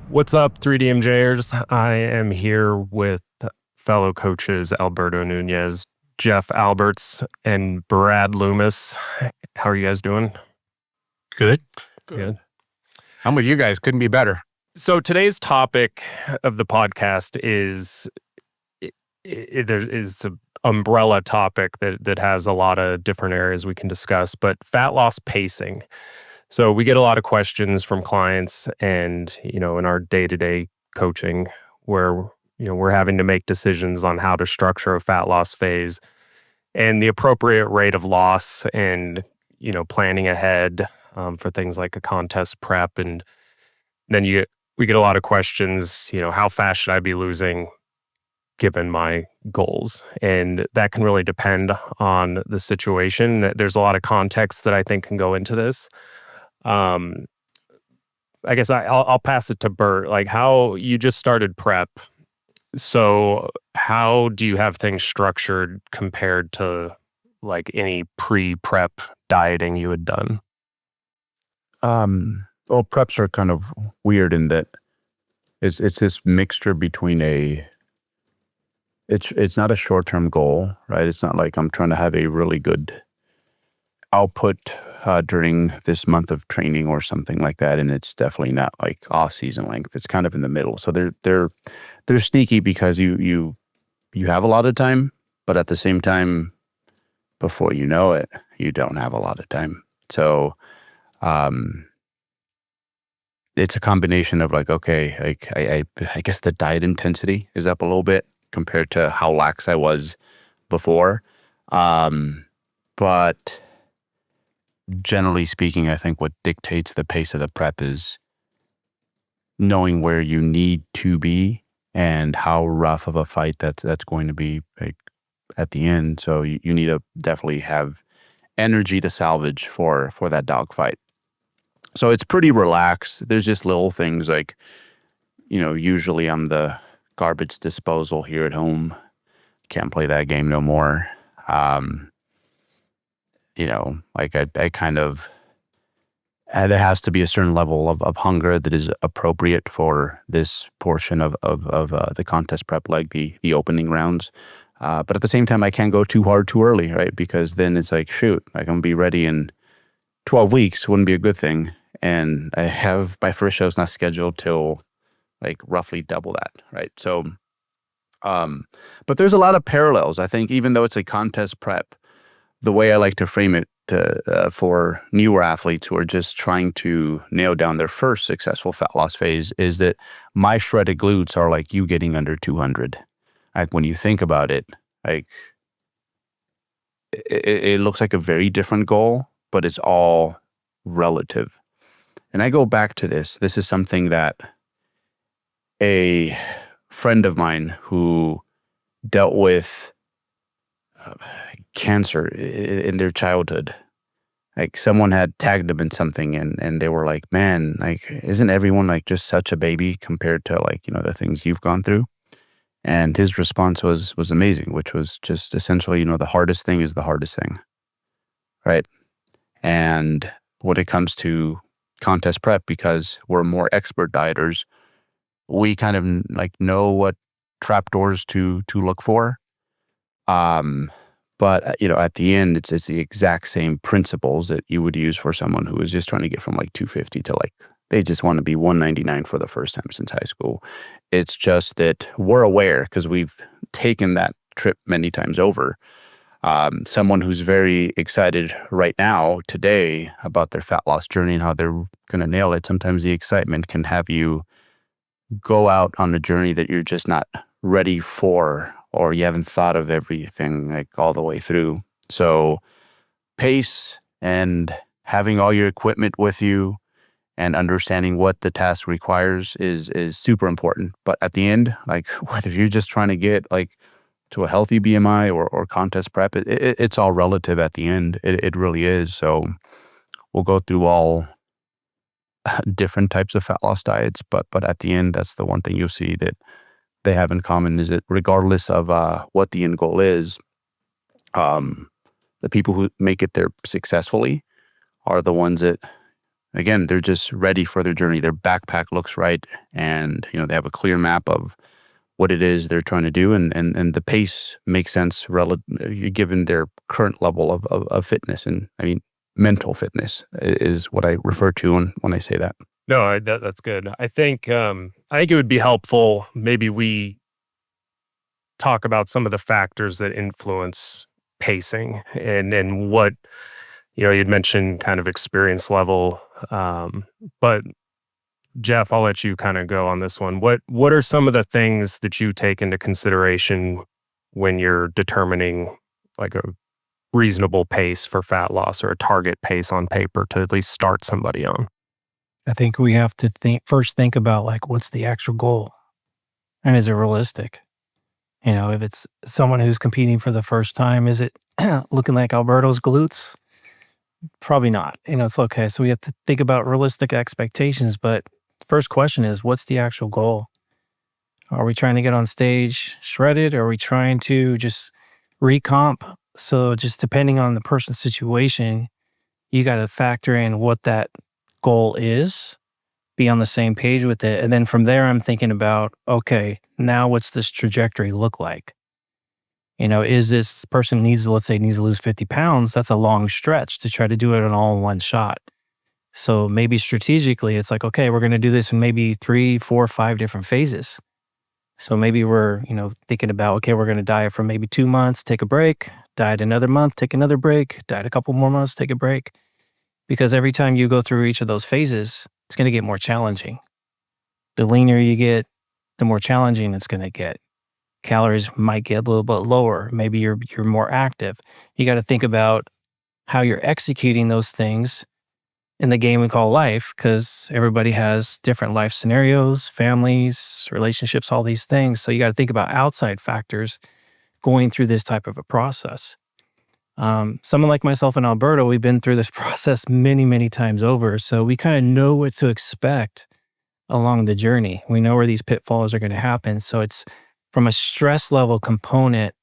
What's up, 3DMJers? I am here with fellow coaches Alberto Nunez, Jeff Alberts, and Brad Loomis. How are you guys doing? Good. Good. I'm with you guys. Couldn't be better. So today's topic of the podcast is there is an umbrella topic that has a lot of different areas we can discuss, but fat loss pacing. So we get a lot of questions from clients and, in our day-to-day coaching where, we're having to make decisions on how to structure a fat loss phase and the appropriate rate of loss and, planning ahead for things like a contest prep. And then we get a lot of questions, how fast should I be losing given my goals? And that can really depend on the situation. There's a lot of context that I think can go into this. I guess I'll pass it to Bert. Like, how you just started prep. So how do you have things structured compared to like any pre-prep dieting you had done? Well, preps are kind of weird in that it's this mixture between it's not a short-term goal, right? It's not like I'm trying to have a really good output during this month of training or something like that, and it's definitely not like off-season length. It's kind of in the middle. So they're sneaky because you have a lot of time, but at the same time, before you know it, you don't have a lot of time. So it's a combination of like, okay, like I guess the diet intensity is up a little bit compared to how lax I was before. But generally speaking, I think what dictates the pace of the prep is knowing where you need to be and how rough of a fight that's going to be like at the end. So you need to definitely have energy to salvage for that dogfight. So it's pretty relaxed. There's just little things like, usually I'm the garbage disposal here at home. Can't play that game no more. Like I kind of, there has to be a certain level of hunger that is appropriate for this portion of the contest prep, like the opening rounds. But at the same time, I can't go too hard too early, right? Because then it's like, shoot, like I'm gonna be ready in 12 weeks, wouldn't be a good thing. And I have my first show's not scheduled till like roughly double that, right? So, but there's a lot of parallels. I think even though it's a contest prep, the way I like to frame it for newer athletes who are just trying to nail down their first successful fat loss phase is that my shredded glutes are like you getting under 200. Like when you think about it, like it looks like a very different goal, but it's all relative. And I go back to this. This is something that a friend of mine who dealt with cancer in their childhood, like someone had tagged them in something and they were like, man, like, isn't everyone like just such a baby compared to like, the things you've gone through? And his response was amazing, which was just essentially, the hardest thing is the hardest thing, right? And when it comes to contest prep, because we're more expert dieters, we kind of like know what trapdoors to look for. But at the end, it's the exact same principles that you would use for someone who is just trying to get from like 250 to like, they just want to be 199 for the first time since high school. It's just that we're aware because we've taken that trip many times over. Someone who's very excited right now, today, about their fat loss journey and how they're going to nail it. Sometimes the excitement can have you go out on a journey that you're just not ready for, or you haven't thought of everything like all the way through. So pace and having all your equipment with you and understanding what the task requires is super important. But at the end, like whether you're just trying to get like to a healthy BMI or contest prep, it's all relative at the end. It really is. So we'll go through all different types of fat loss diets, but at the end, that's the one thing you'll see that they have in common is that regardless of what the end goal is, the people who make it there successfully are the ones that again, they're just ready for their journey. Their backpack looks right, and they have a clear map of what it is they're trying to do, and the pace makes sense given their current level of fitness. And I mean, mental fitness is what I refer to when I say that. No, that's good. I think it would be helpful. Maybe we talk about some of the factors that influence pacing and what you'd mentioned kind of experience level. But Jeff, I'll let you kind of go on this one. What are some of the things that you take into consideration when you're determining like a reasonable pace for fat loss or a target pace on paper to at least start somebody on? I think we have to think about like what's the actual goal and is it realistic? If it's someone who's competing for the first time, is it looking like Alberto's glutes? Probably not. It's okay. So we have to think about realistic expectations. But first question is, what's the actual goal? Are we trying to get on stage shredded? Are we trying to just recomp? So just depending on the person's situation, you got to factor in what that goal is, be on the same page with it. And then from there, I'm thinking about, okay, now what's this trajectory look like? Is this person let's say needs to lose 50 pounds? That's a long stretch to try to do it all in one shot. So maybe strategically, it's like, okay, we're going to do this in maybe 3, 4, 5 different phases. So maybe we're, thinking about, okay, we're going to diet for maybe 2 months, take a break, diet another month, take another break, diet a couple more months, take a break. Because every time you go through each of those phases, it's going to get more challenging. The leaner you get, the more challenging it's going to get. Calories might get a little bit lower. Maybe you're more active. You got to think about how you're executing those things in the game we call life, because everybody has different life scenarios, families, relationships, all these things. So you got to think about outside factors going through this type of a process. Someone like myself and Alberto, we've been through this process many, many times over. So we kind of know what to expect along the journey. We know where these pitfalls are going to happen. So it's from a stress level component,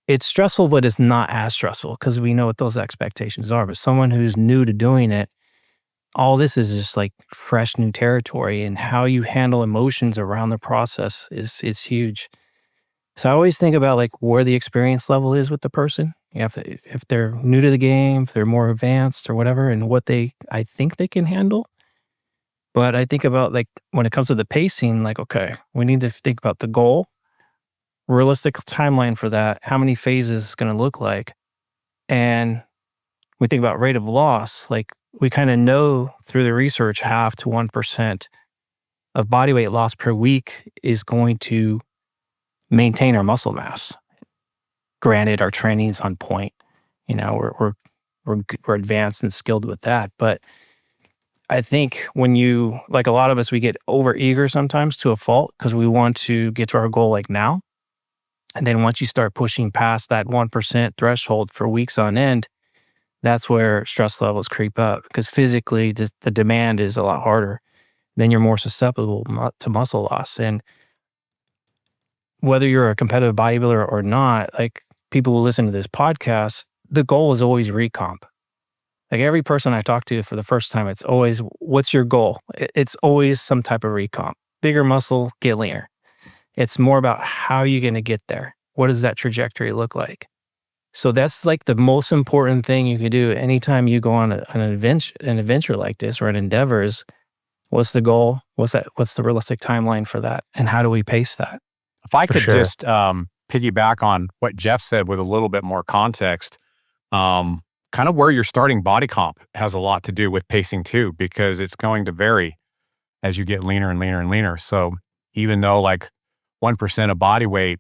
it's stressful, but it's not as stressful because we know what those expectations are. But someone who's new to doing it, all this is just like fresh new territory, and how you handle emotions around the process is huge. So I always think about like where the experience level is with the person. If they're new to the game, if they're more advanced or whatever, and what I think they can handle. But I think about like when it comes to the pacing, like, okay, we need to think about the goal, realistic timeline for that, how many phases it's going to look like. And we think about rate of loss, like we kind of know through the research, 0.5 to 1% of body weight loss per week is going to maintain our muscle mass. Granted, our training is on point. We're advanced and skilled with that. But I think when like a lot of us, we get over eager sometimes to a fault because we want to get to our goal like now. And then once you start pushing past that 1% threshold for weeks on end, that's where stress levels creep up, because physically the demand is a lot harder. Then you're more susceptible to muscle loss. And whether you're a competitive bodybuilder or not, like people who listen to this podcast, the goal is always recomp. Like every person I talk to for the first time, it's always, what's your goal? It's always some type of recomp. Bigger muscle, get leaner. It's more about how you're going to get there. What does that trajectory look like? So that's like the most important thing you can do anytime you go on an adventure like this, or an endeavor, is what's the goal? What's the realistic timeline for that? And how do we pace that? If I For could sure. just piggyback on what Jeff said with a little bit more context, kind of where you're starting body comp has a lot to do with pacing too, because it's going to vary as you get leaner and leaner and leaner. So even though like 1% of body weight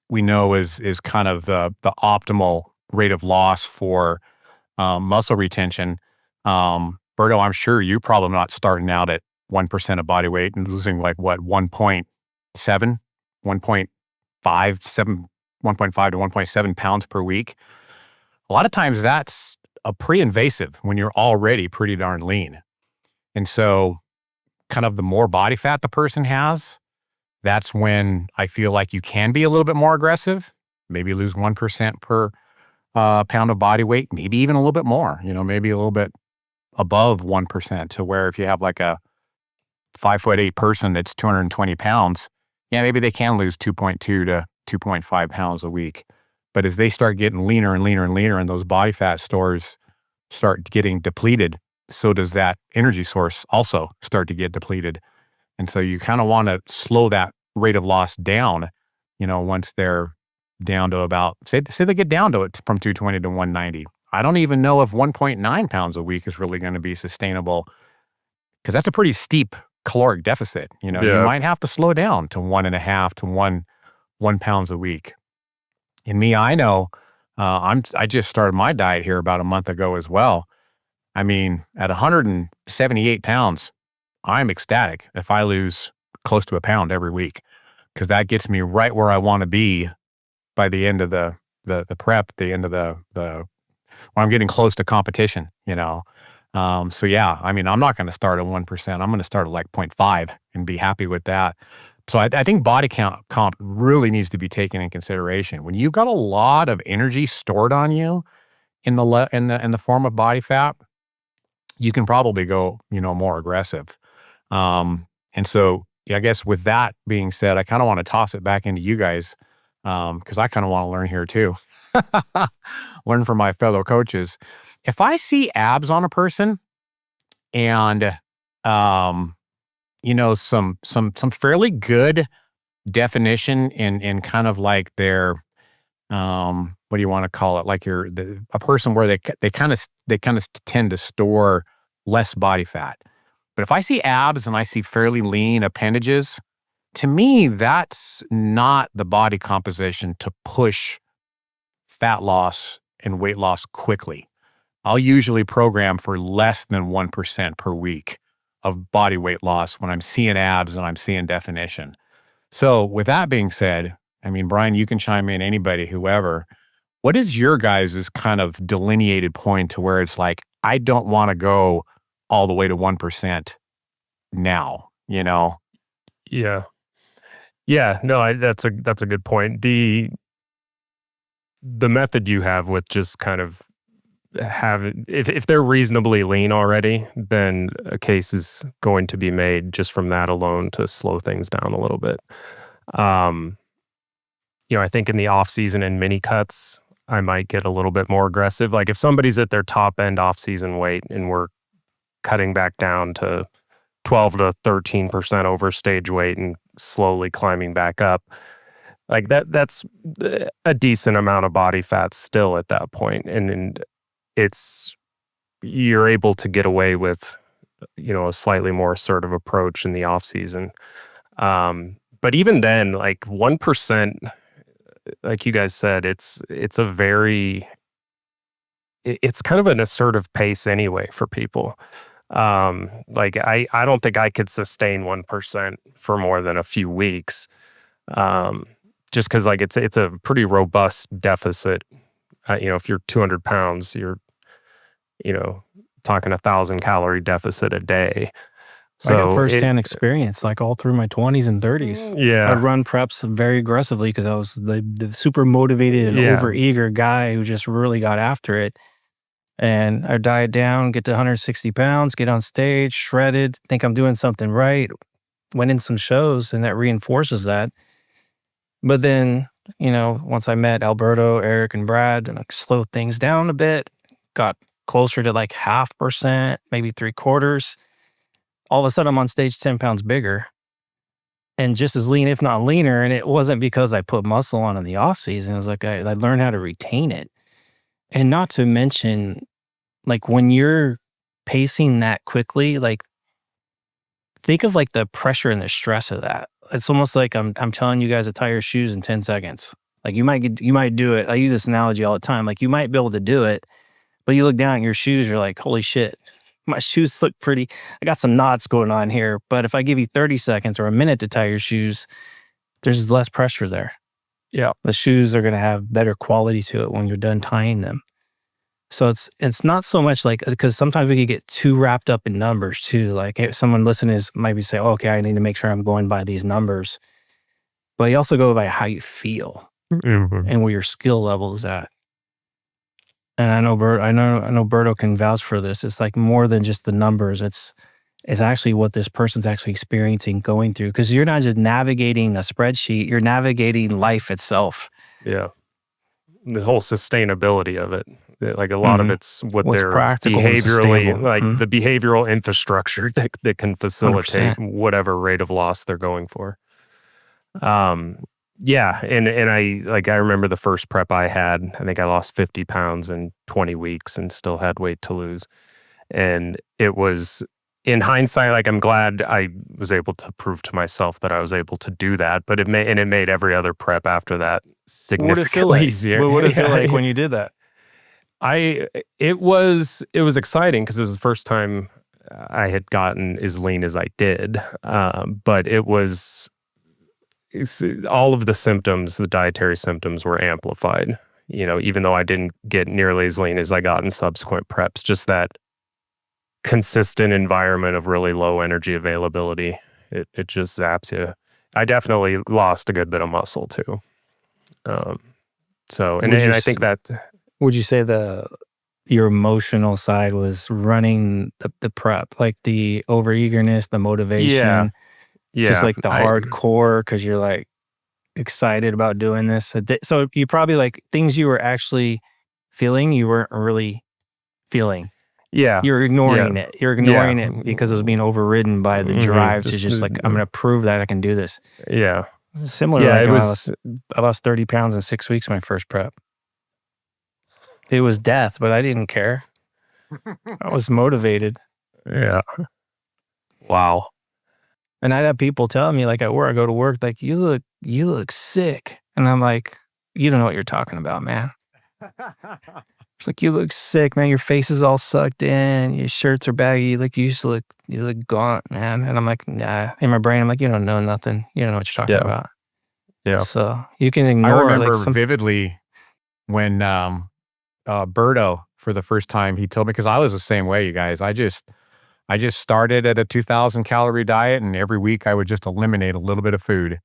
we know is kind of the optimal rate of loss for muscle retention, Berto, I'm sure you probably not starting out at 1% of body weight and losing like what, 1.7, 1.5 to 1.7 pounds per week. A lot of times that's a pre-invasive when you're already pretty darn lean. And so kind of the more body fat the person has, that's when I feel like you can be a little bit more aggressive, maybe lose 1% per pound of body weight, maybe even a little bit more, maybe a little bit above 1%, to where if you have like a 5'8" person that's 220 pounds, yeah, maybe they can lose 2.2 to 2.5 pounds a week. But as they start getting leaner and leaner and leaner, and those body fat stores start getting depleted, so does that energy source also start to get depleted. And so you kind of want to slow that rate of loss down, once they're down to about, say they get down to it from 220 to 190. I don't even know if 1.9 pounds a week is really going to be sustainable, because that's a pretty steep caloric deficit. You Yeah. might have to slow down to 1.5 to 1 pounds a week. And me, I know, I just started my diet here about a month ago as well. I mean, at 178 pounds, I'm ecstatic if I lose close to a pound every week, because that gets me right where I want to be by the end of the prep, the end of the when I'm getting close to competition. So yeah, I mean, I'm not going to start at 1%. I'm going to start at like 0.5 and be happy with that. So I think body comp really needs to be taken in consideration. When you've got a lot of energy stored on you in the form of body fat, you can probably go, more aggressive. And so, yeah, I guess with that being said, I kind of want to toss it back into you guys, because I kind of want to learn here too. Learn from my fellow coaches. If I see abs on a person and, some fairly good definition in kind of like their, what do you want to call it? Like a person where they kind of tend to store less body fat. But if I see abs and I see fairly lean appendages, to me, that's not the body composition to push fat loss and weight loss quickly. I'll usually program for less than 1% per week of body weight loss when I'm seeing abs and I'm seeing definition. So with that being said, I mean, Brian, you can chime in, anybody, whoever. What is your guys' kind of delineated point to where it's like, I don't want to go all the way to 1% now, Yeah. Yeah. No, that's a good point. The method you have with just kind of if they're reasonably lean already, then a case is going to be made just from that alone to slow things down a little bit. I think in the off season and mini cuts, I might get a little bit more aggressive. Like if somebody's at their top end off season weight and we're cutting back down to 12 to 13% over stage weight and slowly climbing back up, like that's a decent amount of body fat still at that point. And you're able to get away with, a slightly more assertive approach in the off season. But even then, like 1%, like you guys said, it's kind of an assertive pace anyway for people. Like I don't think I could sustain 1% for more than a few weeks. Just because like it's a pretty robust deficit. If you're 200 pounds, you're talking 1,000 calorie deficit a day. So I got firsthand experience, like all through my 20s and 30s. Yeah. I'd run preps very aggressively because I was the super motivated and overeager guy who just really got after it. And I diet down, get to 160 pounds, get on stage, shredded, think I'm doing something right, went in some shows, and that reinforces that. But then, once I met Alberto, Eric, and Brad, and I slowed things down a bit, got closer to like 0.5%, maybe 3/4. All of a sudden, I'm on stage 10 pounds bigger and just as lean, if not leaner. And it wasn't because I put muscle on in the off season. It was like I learned how to retain it. And not to mention, like when you're pacing that quickly, like think of like the pressure and the stress of that. It's almost like I'm telling you guys to tie your shoes in 10 seconds. Like you might do it. I use this analogy all the time. Like you might be able to do it, but you look down at your shoes, you're like, holy shit, my shoes look pretty. I got some knots going on here. But if I give you 30 seconds or a minute to tie your shoes, there's less pressure there. Yeah. The shoes are going to have better quality to it when you're done tying them. So it's not so much like, because sometimes we can get too wrapped up in numbers too. Like if someone listening might be saying, oh, okay, I need to make sure I'm going by these numbers. But you also go by how you feel and where your skill level is at. And I know Berto can vouch for this. It's like more than just the numbers. It's actually what this person's actually experiencing, going through. Because you're not just navigating a spreadsheet, you're navigating life itself. Yeah. The whole sustainability of it. Like a lot of Mhm. it's what What's they're practical and behaviorally, sustainable. like Mhm. the behavioral infrastructure that can facilitate 100%. whatever rate of loss they're going for. Um, yeah, and I remember the first prep I had. I think I lost 50 pounds in 20 weeks and still had weight to lose. And it was, in hindsight, like I'm glad I was able to prove to myself that I was able to do that. But it made every other prep after that What would it feel significantly like? easier. What would it feel Yeah, like when you did that? it was exciting because it was the first time I had gotten as lean as I did. But all of the symptoms, the dietary symptoms, were amplified. Even though I didn't get nearly as lean as I got in subsequent preps, just that consistent environment of really low energy availability, it just zaps you. I definitely lost a good bit of muscle too. Um, so and Would you and I s- think that would you say your emotional side was running the prep, like the overeagerness, the yeah, motivation, just yeah, like the I hardcore because you're like excited about doing this? So you probably like things you were actually feeling, you weren't really feeling. yeah, You're yeah, ignoring it. You're yeah, ignoring it because it was being overridden by the drive to just just like, I'm going to prove that I can do this. yeah, Similar, yeah. like It when was I lost 30 pounds in 6 weeks, my first prep. It was death, but I didn't care. I was motivated. yeah, wow, And I'd have people telling me, like at work, I go to work, like, you look sick. And I'm like, you don't know what you're talking about, man. It's like, you look sick, man. Your face is all sucked in. Your shirts are baggy. Like, you look gaunt, man. And I'm like, nah. In my brain, I'm like, you don't know nothing. You don't know what you're talking yeah, about. yeah, So you can I ignore like remember some. vividly when Berto, for the first time, he told me, because I was the same way, you guys. I just started at a 2,000 calorie diet, and every week I would just eliminate a little bit of food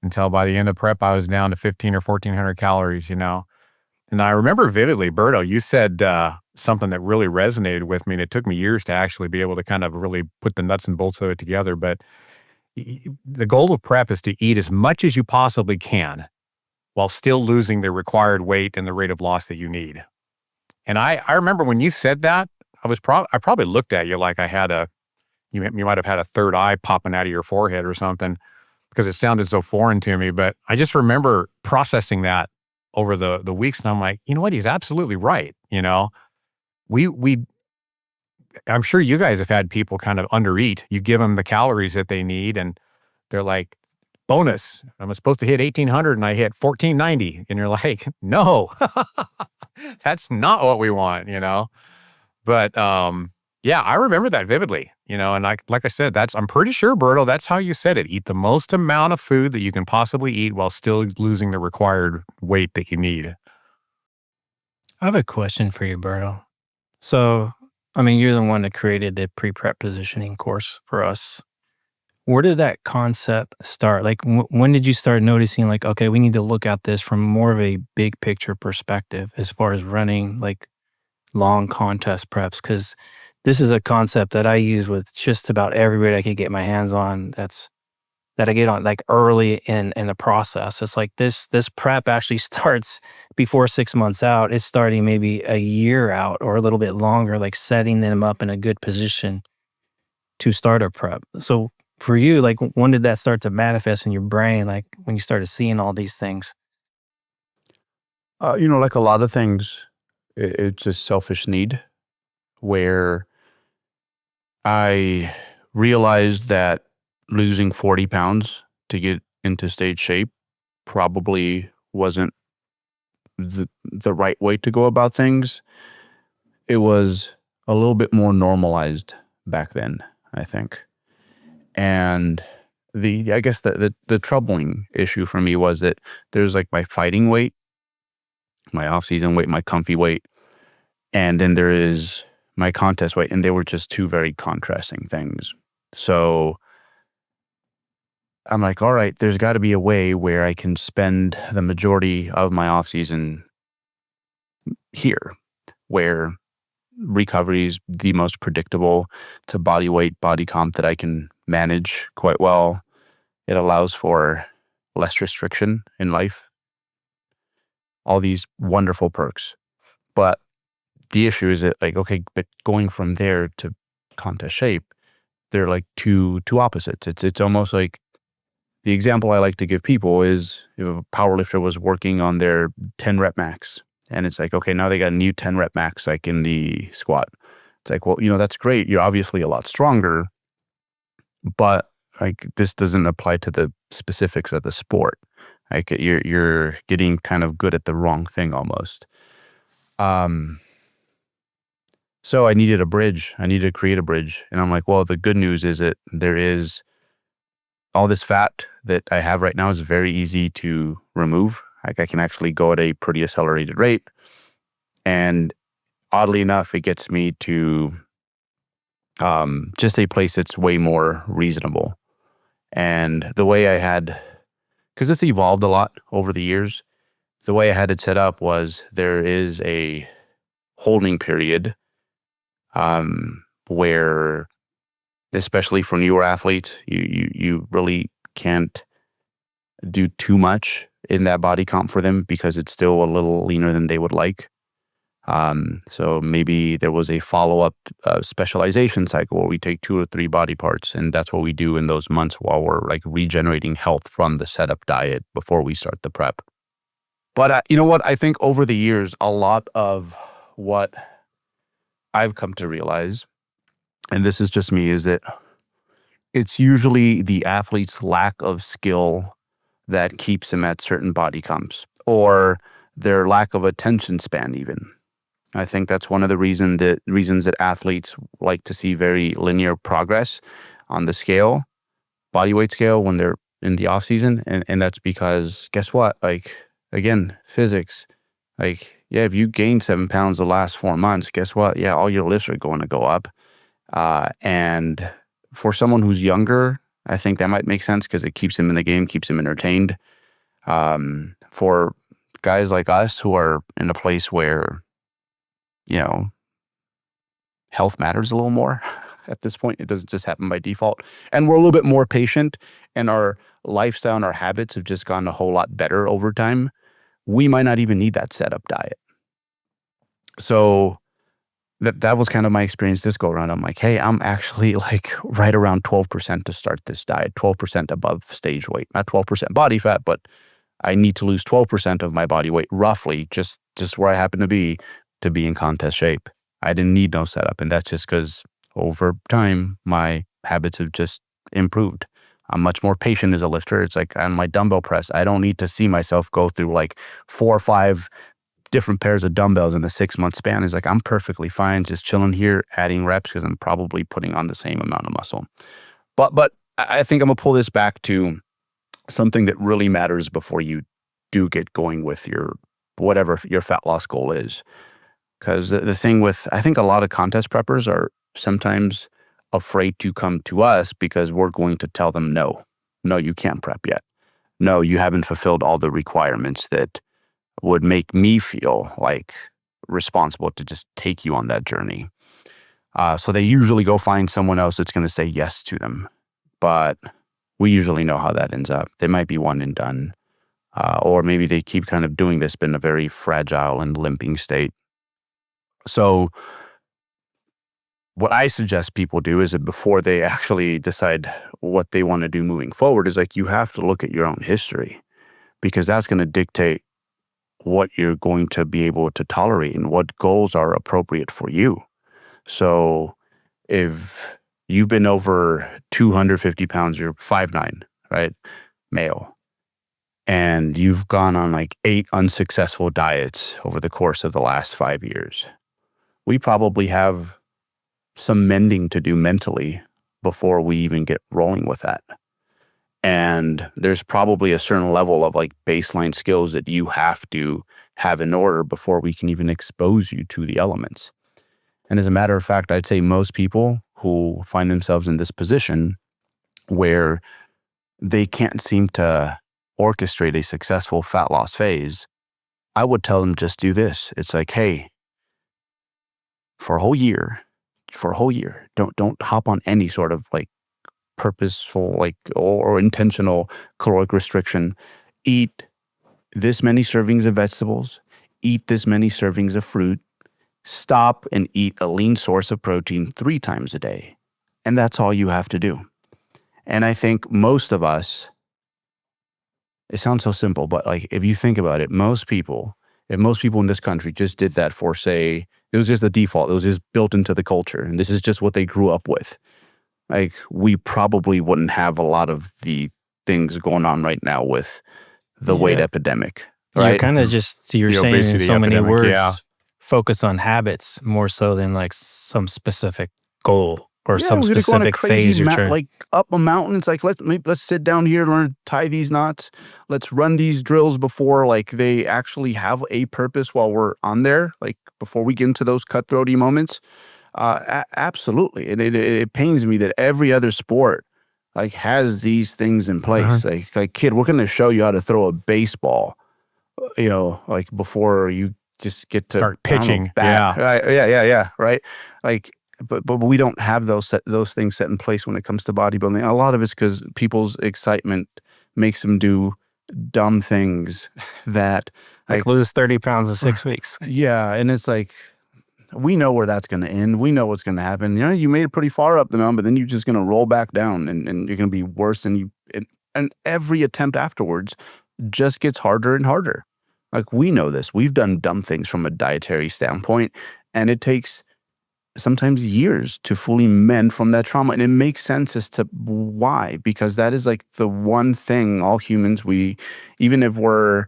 until by the end of prep I was down to 15 or 1,400 calories. And I remember vividly, Berto, you said something that really resonated with me, and it took me years to actually be able to kind of really put the nuts and bolts of it together. But the goal of prep is to eat as much as you possibly can while still losing the required weight and the rate of loss that you need. And I remember when you said that, I probably looked at you like I had you might have had a third eye popping out of your forehead or something, because it sounded so foreign to me. But I just remember processing that over the weeks, and I'm like, you know what? He's absolutely right. We I'm sure you guys have had people kind of undereat. You give them the calories that they need, and they're like, bonus, I'm supposed to hit 1,800 and I hit 1,490. And you're like, no, that's not what we want. But yeah, I remember that vividly, and like I said, I'm pretty sure, Berto, that's how you said it. Eat the most amount of food that you can possibly eat while still losing the required weight that you need. I have a question for you, Berto. So, I mean, you're the one that created the pre-prep positioning course for us. Where did that concept start? Like, when did you start noticing, like, okay, we need to look at this from more of a big picture perspective as far as running like long contest preps? Because this is a concept that I use with just about everybody I could get my hands on. That I get on like early in the process. It's like this prep actually starts before 6 months out. It's starting maybe a year out or a little bit longer, like setting them up in a good position to start a prep. So for you, like when did that start to manifest in your brain? Like when you started seeing all these things? Like a lot of things, it's a selfish need where I realized that losing 40 pounds to get into stage shape probably wasn't the right way to go about things. It was a little bit more normalized back then, I think. And I guess the troubling issue for me was that there's like my fighting weight, my off-season weight, my comfy weight, and then there is my contest weight, and they were just two very contrasting things. So I'm like, all right, there's got to be a way where I can spend the majority of my off season here. where recovery is the most predictable. It's a body weight, body comp that I can manage quite well. It allows for less restriction in life. All these wonderful perks. But the issue is that, like, okay, but going from there to contest shape, they're like two opposites. It's almost like the example I like to give people is if a powerlifter was working on their 10 rep max, and it's like, okay, now they got a new 10 rep max, like in the squat. It's like, well, that's great. You're obviously a lot stronger, but like this doesn't apply to the specifics of the sport. Like you're getting kind of good at the wrong thing almost. So I needed a bridge. I needed to create a bridge. And I'm like, well, the good news is that there is all this fat that I have right now is very easy to remove. Like I can actually go at a pretty accelerated rate. And oddly enough, it gets me to just a place that's way more reasonable. And the way I had, because it's evolved a lot over the years, the way I had it set up was there is a holding period where, especially for newer athletes, you really can't do too much in that body comp for them because it's still a little leaner than they would like. So maybe there was a follow-up specialization cycle where we take 2 or 3 body parts, and that's what we do in those months while we're like regenerating health from the setup diet before we start the prep. But you know what? I think over the years, a lot of what I've come to realize, and this is just me, is that it's usually the athlete's lack of skill that keeps them at certain body comps, or their lack of attention span even. I think that's one of the reasons that athletes like to see very linear progress on the scale, body weight scale, when they're in the off season. And that's because, guess what? Like, again, physics, like, yeah, if you gain 7 pounds the last 4 months, guess what? Yeah, all your lifts are going to go up. And for someone who's younger, I think that might make sense because it keeps him in the game, keeps him entertained. For guys like us who are in a place where, health matters a little more at this point, it doesn't just happen by default. And we're a little bit more patient, and our lifestyle and our habits have just gotten a whole lot better over time. We might not even need that setup diet. So that was kind of my experience this go around. I'm like, hey, I'm actually like right around 12% to start this diet, 12% above stage weight, not 12% body fat, but I need to lose 12% of my body weight roughly, just where I happen to be in contest shape. I didn't need no setup. And that's just because over time, my habits have just improved. I'm much more patient as a lifter. It's like on my dumbbell press, I don't need to see myself go through like 4 or 5 different pairs of dumbbells in a 6-month span. Is like, I'm perfectly fine just chilling here, adding reps because I'm probably putting on the same amount of muscle. But I think I'm gonna pull this back to something that really matters before you do get going with your whatever your fat loss goal is. Because the thing with, I think a lot of contest preppers are sometimes afraid to come to us because we're going to tell them, no, you can't prep yet. No, you haven't fulfilled all the requirements that would make me feel like responsible to just take you on that journey. So they usually go find someone else that's going to say yes to them. But we usually know how that ends up. They might be one and done. Or maybe they keep kind of doing this, but in a very fragile and limping state. So what I suggest people do is that before they actually decide what they want to do moving forward is like, you have to look at your own history, because that's going to dictate what you're going to be able to tolerate and what goals are appropriate for you. So if you've been over 250 pounds, you're 5'9", right? Male. And you've gone on like 8 unsuccessful diets over the course of the last 5 years. We probably have some mending to do mentally before we even get rolling with that. And there's probably a certain level of like baseline skills that you have to have in order before we can even expose you to the elements. And as a matter of fact, I'd say most people who find themselves in this position where they can't seem to orchestrate a successful fat loss phase, I would tell them just do this. It's like, hey, for a whole year, don't hop on any sort of like purposeful like or intentional caloric restriction. Eat this many servings of vegetables, eat this many servings of fruit, stop and eat a lean source of protein 3 times a day. And that's all you have to do. And I think most of us, it sounds so simple, but like if you think about it, if most people in this country just did that for, say, it was just the default, it was just built into the culture, and this is just what they grew up with, like we probably wouldn't have a lot of the things going on right now with the weight epidemic, You're right? kind of just, you're The saying in obesity so many epidemic, words, yeah. focus on habits more so than like some specific goal or some we're gonna go on a specific crazy phase you're trying. like up a mountain. It's like let's sit down here, learn to tie these knots. Let's run these drills before like they actually have a purpose while we're on there. Like before we get into those cutthroaty moments. Absolutely, and it pains me that every other sport like has these things in place. Like kid, we're gonna show you how to throw a baseball. Like before you just get to Start pitching. bat. Yeah. Right. Yeah. Right. Like, but we don't have those things set in place when it comes to bodybuilding. A lot of it's because people's excitement makes them do dumb things that Like lose 30 pounds in 6 weeks. yeah, and it's like we know where that's going to end. We know what's going to happen. You made it pretty far up the mountain, but then you're just going to roll back down, and you're going to be worse than you. And every attempt afterwards just gets harder and harder. Like we know this. We've done dumb things from a dietary standpoint, and it takes sometimes years to fully mend from that trauma. And it makes sense as to why, because that is like the one thing all humans, even if we're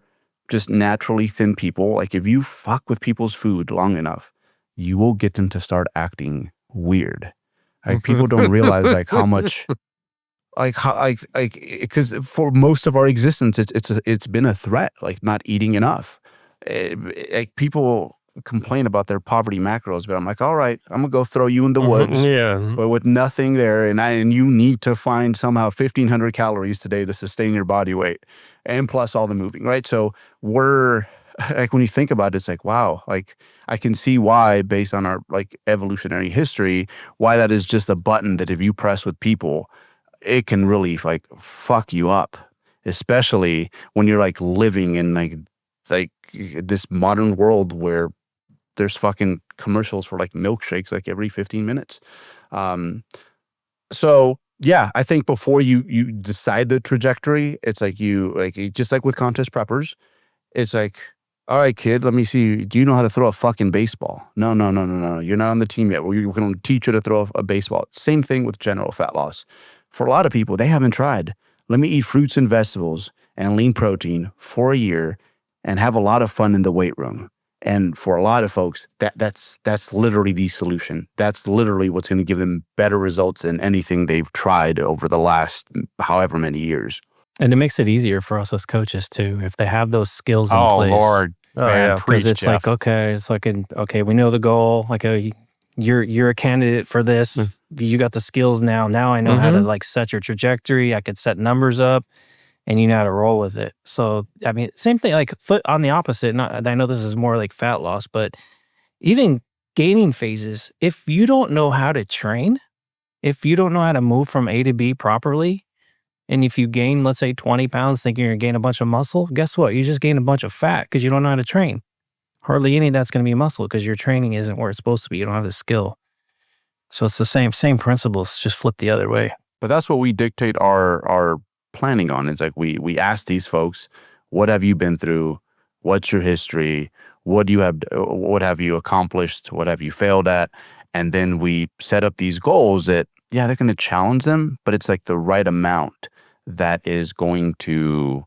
just naturally thin people, like if you fuck with people's food long enough, you will get them to start acting weird. Like people don't realize like how much, because for most of our existence, it's been a threat, like not eating enough. Like people complain about their poverty macros, but I'm like, all right, I'm gonna go throw you in the woods, but with nothing there, and you need to find somehow 1,500 calories today to sustain your body weight, and plus all the moving, right? So we're like, when you think about it, it's like, wow, like I can see why, based on our like evolutionary history, why that is just a button that if you press with people, it can really like fuck you up, especially when you're like living in like this modern world where there's fucking commercials for like milkshakes like every 15 minutes. So yeah, I think before you decide the trajectory, it's like just like with contest preppers, it's like, all right, kid, let me see. Do you know how to throw a fucking baseball? No. You're not on the team yet. We're going to teach you to throw a baseball. Same thing with general fat loss. For a lot of people, they haven't tried. Let me eat fruits and vegetables and lean protein for a year and have a lot of fun in the weight room. And for a lot of folks, that's literally the solution. That's literally what's going to give them better results than anything they've tried over the last however many years. And it makes it easier for us as coaches too, if they have those skills in Oh place. Lord, man, Because preach, it's Jeff. like, okay, we know the goal. Like, you're a candidate for this. You got the skills now. Now I know how to like set your trajectory. I could set numbers up, and you know how to roll with it. So I mean, same thing. Like on the opposite. I know this is more like fat loss, but even gaining phases. If you don't know how to train, if you don't know how to move from A to B properly, and if you gain, let's say 20 pounds thinking you're gonna gain a bunch of muscle, guess what? You just gain a bunch of fat because you don't know how to train. Hardly any of that's going to be muscle because your training isn't where it's supposed to be. You don't have the skill. So it's the same principles, just flip the other way. But that's what we dictate our planning on. It's like we ask these folks, what have you been through? What's your history? What have you accomplished? What have you failed at? And then we set up these goals that, yeah, they're going to challenge them, but it's like the right amount that is going to,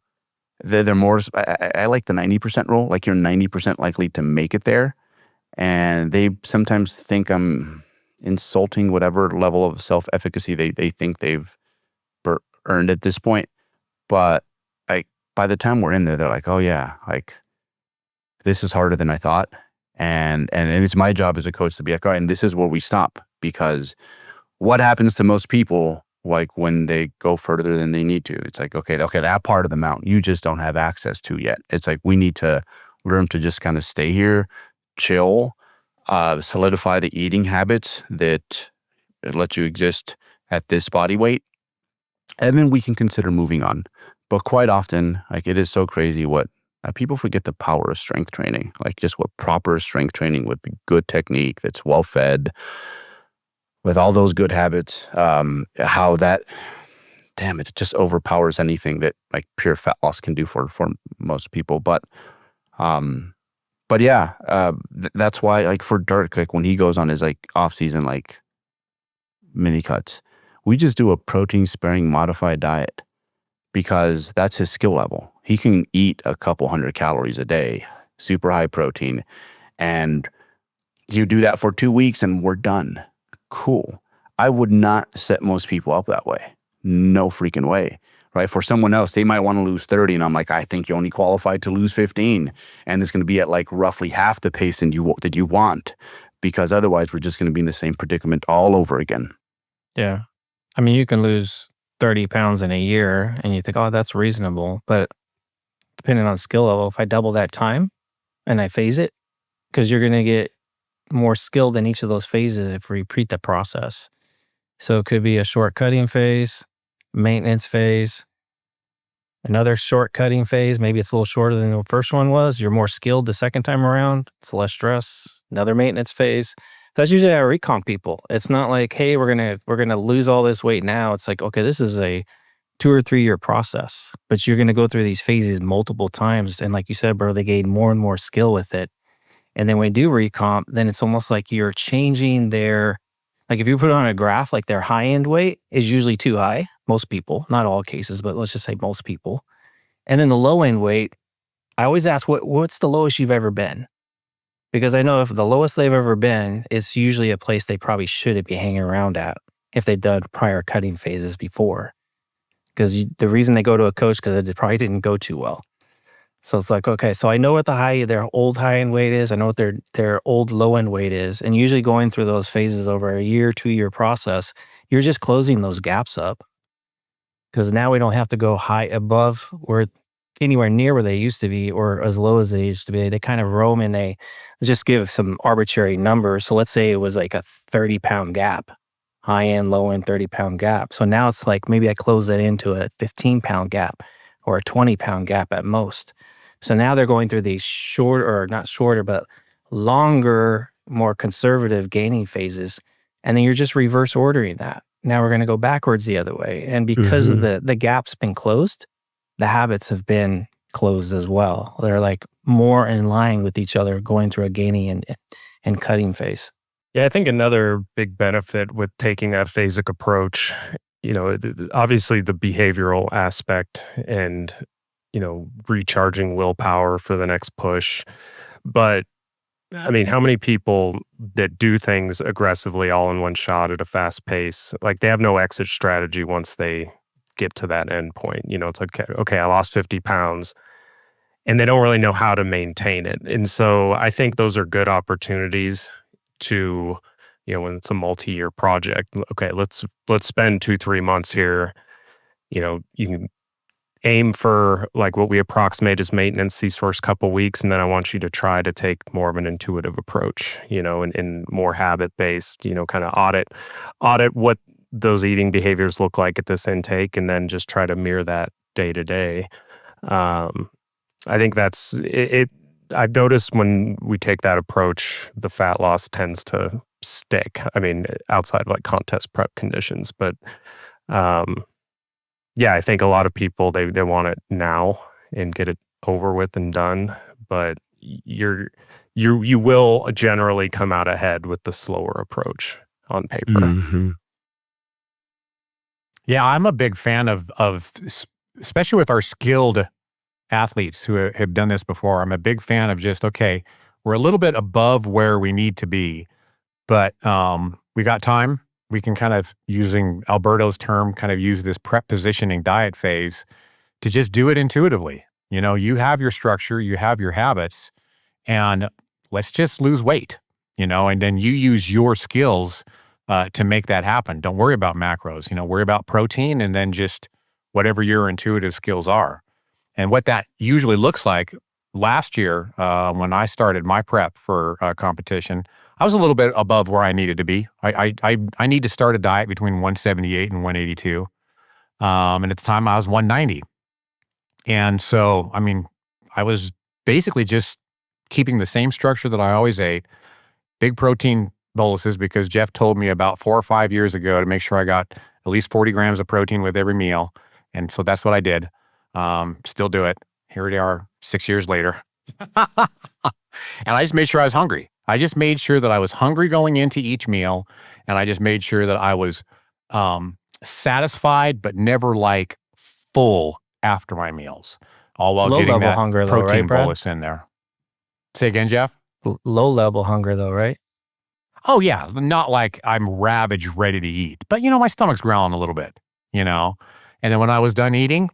they're more, I like the 90% rule, like you're 90% likely to make it there. And they sometimes think I'm insulting whatever level of self-efficacy they think they've earned at this point. But like by the time we're in there, they're like, oh yeah, like this is harder than I thought. And it's my job as a coach to be like, all right, and this is where we stop. Because what happens to most people, like when they go further than they need to, it's like, okay, that part of the mountain you just don't have access to yet. It's like we need to learn to just kind of stay here, chill, solidify the eating habits that let you exist at this body weight, and then we can consider moving on. But quite often, like, it is so crazy what people forget the power of strength training, like just what proper strength training with good technique that's well fed with all those good habits, how that, damn it just overpowers anything that like pure fat loss can do for most people. Um, but yeah, that's why, like, for Dirk, like when he goes on his like off season like mini cuts, we just do a protein sparing modified diet because that's his skill level. He can eat a couple hundred calories a day, super high protein, and you do that for 2 weeks and we're done. Cool. I would not set most people up that way. No freaking way. Right? For someone else, they might want to lose 30, and I'm like, I think you only qualified to lose 15, and it's going to be at like roughly half the pace that you want, because otherwise we're just going to be in the same predicament all over again. Yeah. I mean, you can lose 30 pounds in a year and you think, oh, that's reasonable. But depending on skill level, if I double that time and I phase it, because you're going to get more skilled in each of those phases if we repeat the process. So it could be a short cutting phase, maintenance phase, another short cutting phase. Maybe it's a little shorter than the first one was. You're more skilled the second time around. It's less stress. Another maintenance phase. That's usually how I recomp people. It's not like, hey, we're gonna lose all this weight now. It's like, okay, this is a 2 or 3 year process, but you're gonna go through these phases multiple times. And like you said, bro, they gain more and more skill with it. And then when we do recomp, then it's almost like you're changing their, like if you put it on a graph, like their high end weight is usually too high. Most people, not all cases, but let's just say most people. And then the low end weight, I always ask, what's the lowest you've ever been? Because I know if the lowest they've ever been, it's usually a place they probably shouldn't be hanging around at if they've done prior cutting phases before. Because the reason they go to a coach, because it probably didn't go too well. So it's like, okay, so I know what their old high end weight is. I know what their old low end weight is. And usually going through those phases over a year, 2 year process, you're just closing those gaps up. Because now we don't have to go high above or anywhere near where they used to be or as low as they used to be. They kind of roam and they just give some arbitrary numbers. So let's say it was like a 30-pound gap, high end, low end 30-pound gap. So now it's like maybe I close that into a 15-pound gap or a 20-pound gap at most. So now they're going through these shorter, or not shorter, but longer, more conservative gaining phases. And then you're just reverse ordering that. Now we're going to go backwards the other way. And because the gap's been closed, the habits have been closed as well. They're like more in line with each other going through a gaining and cutting phase. Yeah, I think another big benefit with taking that phasic approach, obviously the behavioral aspect and, recharging willpower for the next push. But I mean, how many people that do things aggressively all in one shot at a fast pace, like they have no exit strategy once they get to that end point? It's like, okay, I lost 50 pounds and they don't really know how to maintain it. And so I think those are good opportunities to, when it's a multi-year project, okay, let's spend 2-3 months here. You can aim for like what we approximate as maintenance these first couple weeks, and then I want you to try to take more of an intuitive approach, and more habit-based, kind of audit what those eating behaviors look like at this intake, and then just try to mirror that day to day. I think that's it. I've noticed when we take that approach, the fat loss tends to stick. I mean, outside of like contest prep conditions, but yeah, I think a lot of people, they want it now and get it over with and done, but you will generally come out ahead with the slower approach on paper. Yeah, I'm a big fan of especially with our skilled athletes who have done this before. I'm a big fan of just, okay, we're a little bit above where we need to be, but we got time. We can kind of, using Alberto's term, kind of use this prep positioning diet phase to just do it intuitively. You have your structure, you have your habits, and let's just lose weight, and then you use your skills to make that happen. Don't worry about macros, worry about protein and then just whatever your intuitive skills are. And what that usually looks like last year, when I started my prep for competition, I was a little bit above where I needed to be. I need to start a diet between 178 and 182. And at the time I was 190. And so, I mean, I was basically just keeping the same structure that I always ate, big protein boluses, because Jeff told me about 4 or 5 years ago to make sure I got at least 40 grams of protein with every meal. And so that's what I did. Still do it. Here we are 6 years later. And I just made sure I was hungry. I just made sure that I was hungry going into each meal. And I just made sure that I was satisfied, but never like full after my meals, all while Low getting level that hunger though, protein right, Brad? bolus in there. Say again, Jeff? Low level hunger though, right? Oh yeah, not like I'm ravaged, ready to eat, but my stomach's growling a little bit, And then when I was done eating,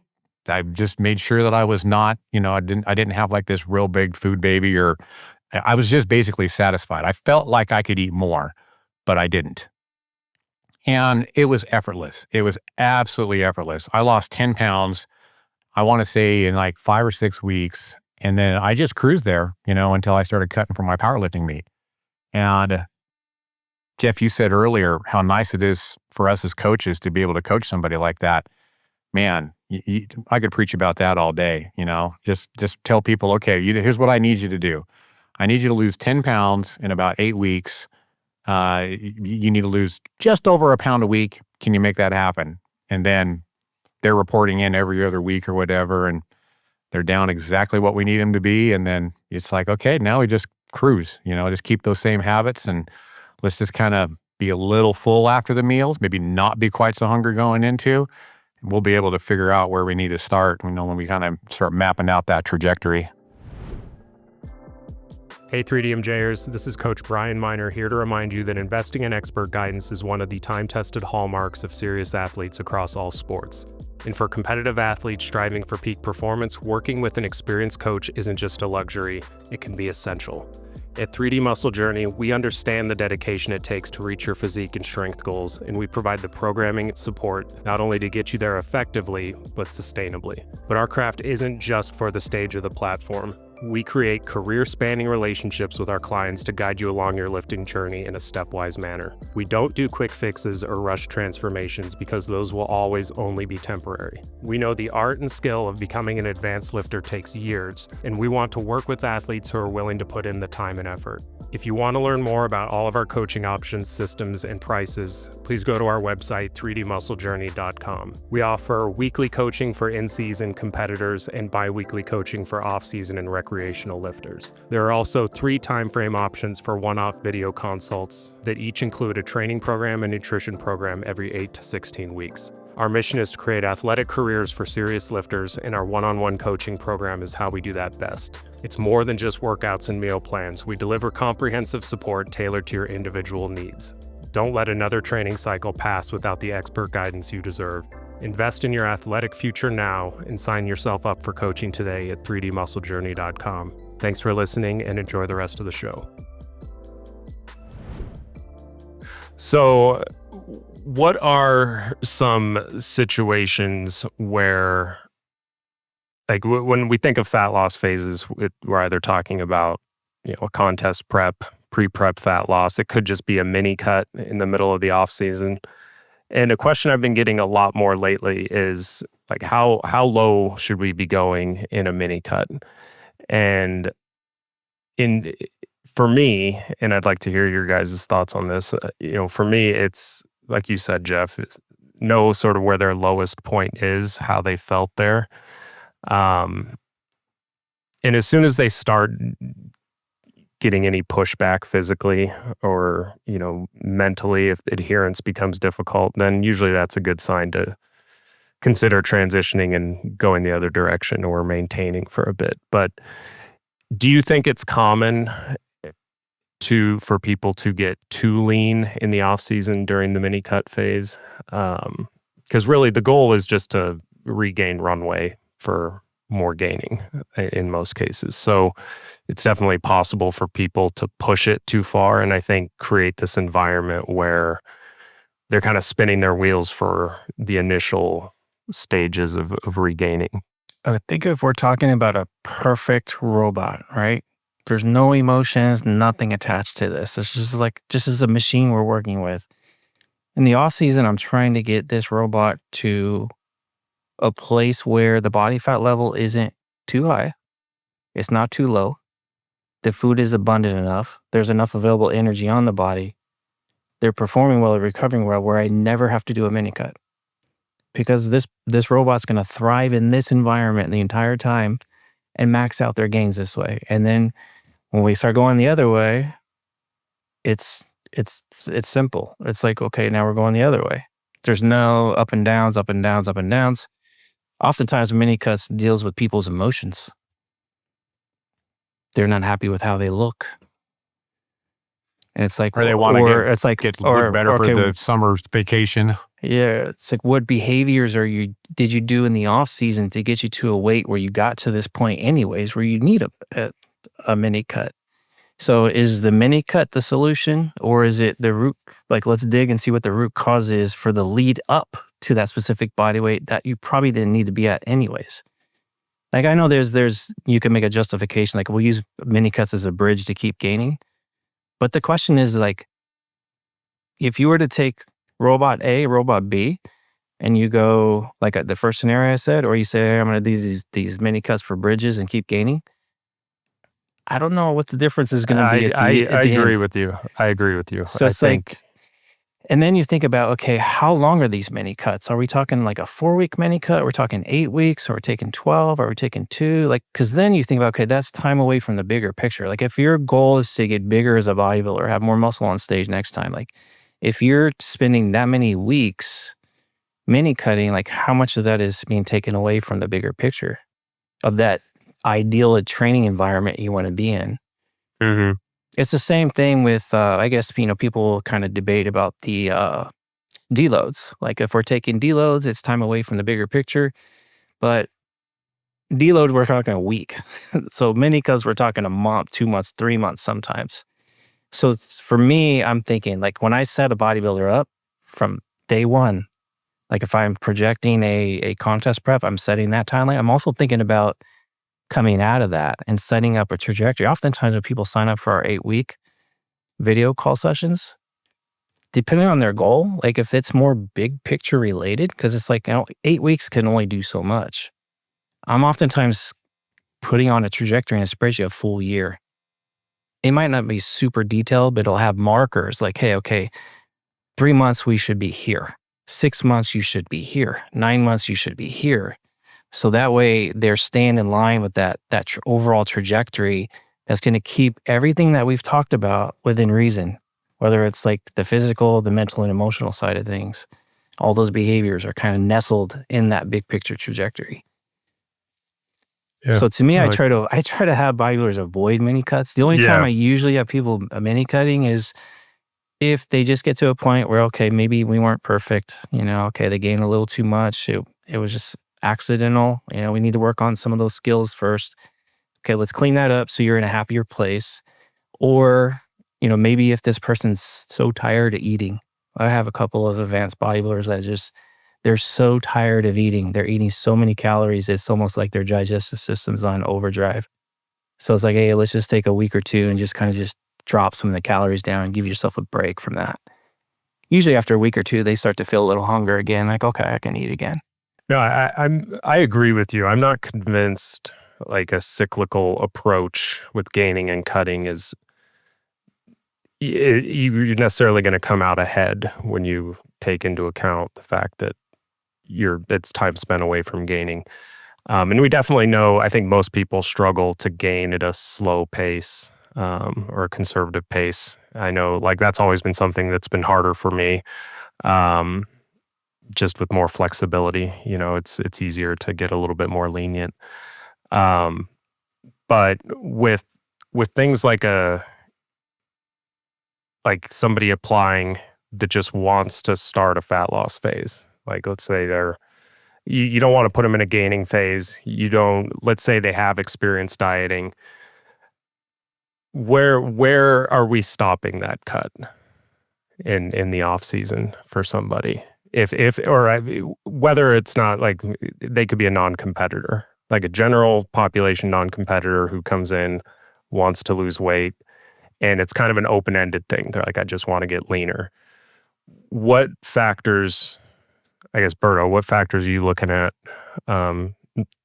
I just made sure that I was not, I didn't have like this real big food baby, or I was just basically satisfied. I felt like I could eat more, but I didn't. And it was effortless. It was absolutely effortless. I lost 10 pounds, I want to say in like 5 or 6 weeks. And then I just cruised there, until I started cutting from my powerlifting meat. And Jeff, you said earlier how nice it is for us as coaches to be able to coach somebody like that. Man, I could preach about that all day, just tell people, okay, here's what I need you to do. I need you to lose 10 pounds in about 8 weeks. You need to lose just over a pound a week. Can you make that happen? And then they're reporting in every other week or whatever, and they're down exactly what we need them to be. And then it's like, okay, now we just cruise, just keep those same habits, and let's just kind of be a little full after the meals, maybe not be quite so hungry going into. And we'll be able to figure out where we need to start, when we kind of start mapping out that trajectory. Hey 3DMJers, this is Coach Brian Miner here to remind you that investing in expert guidance is one of the time-tested hallmarks of serious athletes across all sports. And for competitive athletes striving for peak performance, working with an experienced coach isn't just a luxury, it can be essential. At 3D Muscle Journey, we understand the dedication it takes to reach your physique and strength goals, and we provide the programming and support not only to get you there effectively, but sustainably. But our craft isn't just for the stage or the platform. We create career-spanning relationships with our clients to guide you along your lifting journey in a stepwise manner. We don't do quick fixes or rush transformations because those will always only be temporary. We know the art and skill of becoming an advanced lifter takes years, and we want to work with athletes who are willing to put in the time and effort. If you want to learn more about all of our coaching options, systems, and prices, please go to our website, 3dmusclejourney.com. We offer weekly coaching for in-season competitors and bi-weekly coaching for off-season and recreational lifters. There are also 3 time-frame options for one-off video consults that each include a training program and nutrition program every 8 to 16 weeks. Our mission is to create athletic careers for serious lifters, and our one-on-one coaching program is how we do that best. It's more than just workouts and meal plans. We deliver comprehensive support tailored to your individual needs. Don't let another training cycle pass without the expert guidance you deserve. Invest in your athletic future now and sign yourself up for coaching today at 3dmusclejourney.com. Thanks for listening and enjoy the rest of the show. So, what are some situations where, like when we think of fat loss phases, we're either talking about, a contest prep, pre-prep fat loss. It could just be a mini cut in the middle of the off season. And a question I've been getting a lot more lately is like, how low should we be going in a mini cut? And for me, and I'd like to hear your guys' thoughts on this, for me, it's like you said, Jeff, know sort of where their lowest point is, how they felt there. And as soon as they start getting any pushback physically or, mentally, if adherence becomes difficult, then usually that's a good sign to consider transitioning and going the other direction or maintaining for a bit. But do you think it's common for people to get too lean in the off season during the mini cut phase? Because really the goal is just to regain runway for more gaining in most cases. So it's definitely possible for people to push it too far, and I think create this environment where they're kind of spinning their wheels for the initial stages of regaining. I think if we're talking about a perfect robot, right? There's no emotions, nothing attached to this. It's just as a machine we're working with. In the off season, I'm trying to get this robot to a place where the body fat level isn't too high. It's not too low. The food is abundant enough. There's enough available energy on the body. They're performing well, they're recovering well, where I never have to do a mini cut. Because this robot's gonna thrive in this environment the entire time and max out their gains this way. And then when we start going the other way, it's simple. It's like, okay, now we're going the other way. There's no up and downs, up and downs, up and downs. Oftentimes mini cuts deals with people's emotions. They're not happy with how they look. And it's like, Or they want to look better for okay, the summer vacation. yeah, it's like, what behaviors did you do in the off season to get you to a weight where you got to this point anyways, where you need a mini cut? So is the mini cut the solution, or is it the root? Like, let's dig and see what the root cause is for the lead up to that specific body weight that you probably didn't need to be at anyways. Like, I know you can make a justification, like we'll use mini cuts as a bridge to keep gaining. But the question is, like, if you were to take robot A, robot B, and you go like the first scenario I said, or you say, hey, I'm going to do these mini cuts for bridges and keep gaining. I don't know what the difference is going to be. I agree with you. I agree with you. So it's like, and then you think about, okay, how long are these mini cuts? Are we talking like a 4-week mini cut? We're talking 8 weeks, or we're taking 12, or we're taking 2? Like, because then you think about, okay, that's time away from the bigger picture. Like, if your goal is to get bigger as a bodybuilder, have more muscle on stage next time, like if you're spending that many weeks mini cutting, like how much of that is being taken away from the bigger picture of that ideal training environment you want to be in? Mm-hmm. It's the same thing with, I guess, people kind of debate about the deloads. Like, if we're taking deloads, it's time away from the bigger picture. But deload, we're talking a week. So mini cuts, we're talking a month, 2 months, 3 months sometimes. So for me, I'm thinking, like, when I set a bodybuilder up from day one, like if I'm projecting a contest prep, I'm setting that timeline. I'm also thinking about coming out of that and setting up a trajectory. Oftentimes when people sign up for our 8-week video call sessions, depending on their goal, like if it's more big picture related, because it's like, 8 weeks can only do so much. I'm oftentimes putting on a trajectory and a spreadsheet a full year. It might not be super detailed, but it'll have markers like, hey, okay, 3 months we should be here. 6 months you should be here. 9 months you should be here. So that way they're staying in line with that overall trajectory that's going to keep everything that we've talked about within reason, whether it's like the physical, the mental, and emotional side of things. All those behaviors are kind of nestled in that big picture trajectory. Yeah. So to me, I try to have bodybuilders avoid mini cuts. The only time I usually have people mini cutting is if they just get to a point where, okay, maybe we weren't perfect, okay, they gained a little too much. It was just accidental. We need to work on some of those skills first. Okay, let's clean that up so you're in a happier place. Or, maybe if this person's so tired of eating. I have a couple of advanced bodybuilders that they're so tired of eating. They're eating so many calories. It's almost like their digestive system's on overdrive. So it's like, hey, let's just take a week or two and just drop some of the calories down and give yourself a break from that. Usually after a week or two, they start to feel a little hunger again. Like, okay, I can eat again. No, I agree with you. I'm not convinced like a cyclical approach with gaining and cutting is you're necessarily going to come out ahead when you take into account the fact that it's time spent away from gaining. And we definitely know, I think most people struggle to gain at a slow pace or a conservative pace. I know like that's always been something that's been harder for me. Just with more flexibility, it's easier to get a little bit more lenient. But with things like somebody applying that just wants to start a fat loss phase, like let's say you don't want to put them in a gaining phase. Let's say they have experience dieting. Where are we stopping that cut in the off season for somebody? Whether it's not like they could be a non-competitor, like a general population non-competitor who comes in, wants to lose weight, and it's kind of an open-ended thing. They're like, I just want to get leaner. What factors, I guess, Berto, what factors are you looking at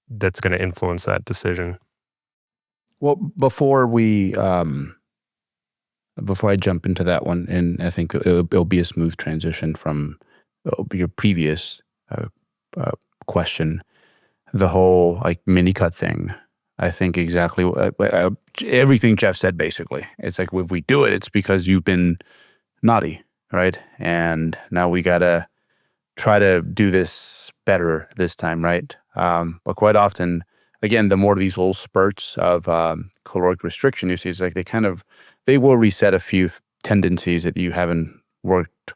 that's going to influence that decision? Well, before I jump into that one, and I think it'll be a smooth transition from your previous uh, uh, question, the whole like mini cut thing. I think exactly everything Jeff said. Basically, it's like if we do it, it's because you've been naughty, right? And now we gotta try to do this better this time, right? But quite often, again, the more these little spurts of caloric restriction you see, it's like they will reset a few tendencies that you haven't worked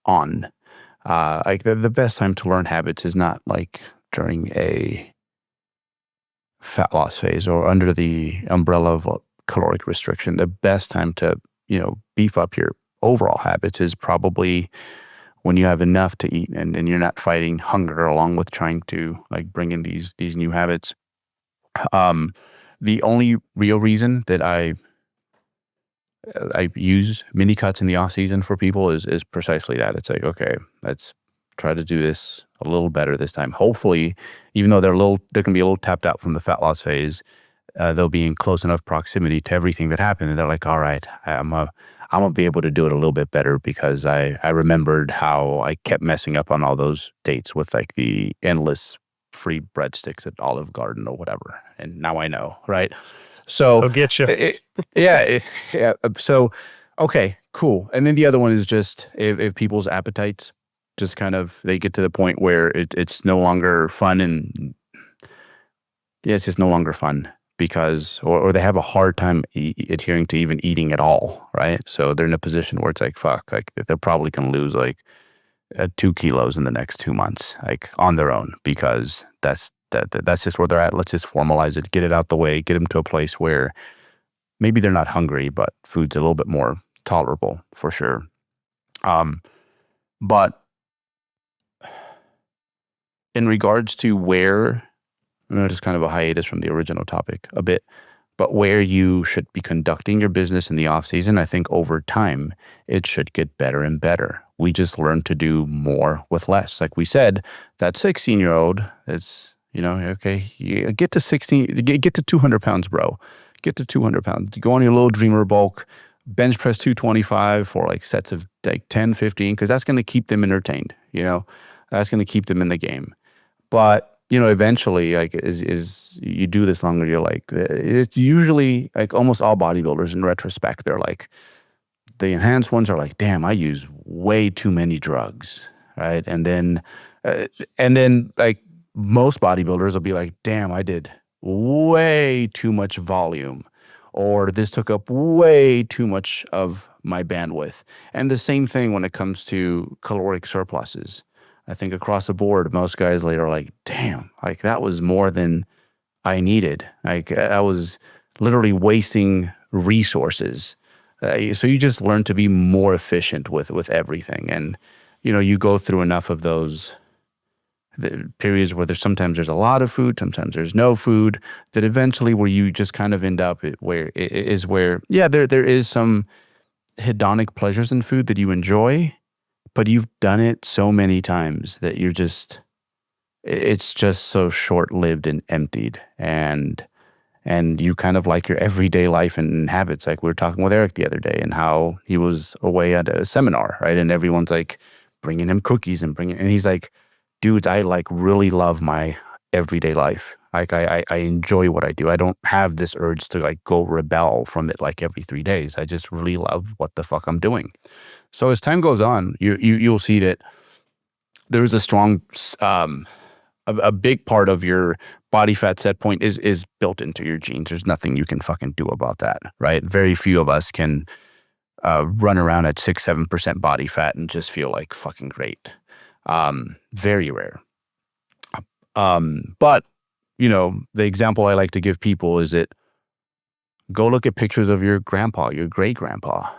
on. Like the best time to learn habits is not like during a fat loss phase or under the umbrella of caloric restriction. The best time to, beef up your overall habits is probably when you have enough to eat and you're not fighting hunger along with trying to like bring in these new habits. The only real reason that I use mini cuts in the off season for people is precisely that. It's like, okay, let's try to do this a little better this time. Hopefully, even though they're gonna be a little tapped out from the fat loss phase, they'll be in close enough proximity to everything that happened, and they're like, all right, I'm gonna be able to do it a little bit better because I remembered how I kept messing up on all those dates with like the endless free breadsticks at Olive Garden or whatever, and now I know, right? So I'll get you. yeah. So, okay, cool. And then the other one is just if people's appetites just kind of they get to the point where it's no longer fun, and yeah, it's just no longer fun because or they have a hard time adhering to even eating at all, right? So they're in a position where it's like fuck, like they're probably gonna lose like 2 kilos in the next 2 months, like on their own, because that's just where they're at. Let's just formalize it, get it out the way, get them to a place where maybe they're not hungry, but food's a little bit more tolerable for sure. But in regards to where, I know just kind of a hiatus from the original topic a bit, but where you should be conducting your business in the off season, I think over time it should get better and better. We just learn to do more with less. Like we said, that 16-year-old, it's, okay, you get to 16, get to 200 pounds, bro. Get to 200 pounds. Go on your little dreamer bulk, bench press 225 for like sets of like 10, 15, because that's going to keep them entertained, that's going to keep them in the game. But, eventually, like, is you do this longer, you're like, it's usually like almost all bodybuilders in retrospect, they're like, the enhanced ones are like, damn, I use way too many drugs, right? And then like most bodybuilders will be like, damn, I did way too much volume, or this took up way too much of my bandwidth. And the same thing when it comes to caloric surpluses. I think across the board, most guys later are like, damn, like that was more than I needed. Like I was literally wasting resources. So you just learn to be more efficient with everything. And, you go through enough of those the periods where there's a lot of food, sometimes there's no food, that eventually where you just kind of end up where yeah, there is some hedonic pleasures in food that you enjoy, but you've done it so many times that it's just so short-lived and emptied, and you kind of like your everyday life and habits. Like we were talking with Eric the other day and how he was away at a seminar, right? And everyone's like bringing him cookies and he's like, dudes, I like really love my everyday life. Like I enjoy what I do. I don't have this urge to like go rebel from it like every 3 days. I just really love what the fuck I'm doing. So as time goes on, you'll see that there's a strong, a big part of your body fat set point is built into your genes. There's nothing you can fucking do about that, right? Very few of us can run around at 6-7% body fat and just feel like fucking great. Very rare. But the example I like to give people is that go look at pictures of your grandpa, your great grandpa.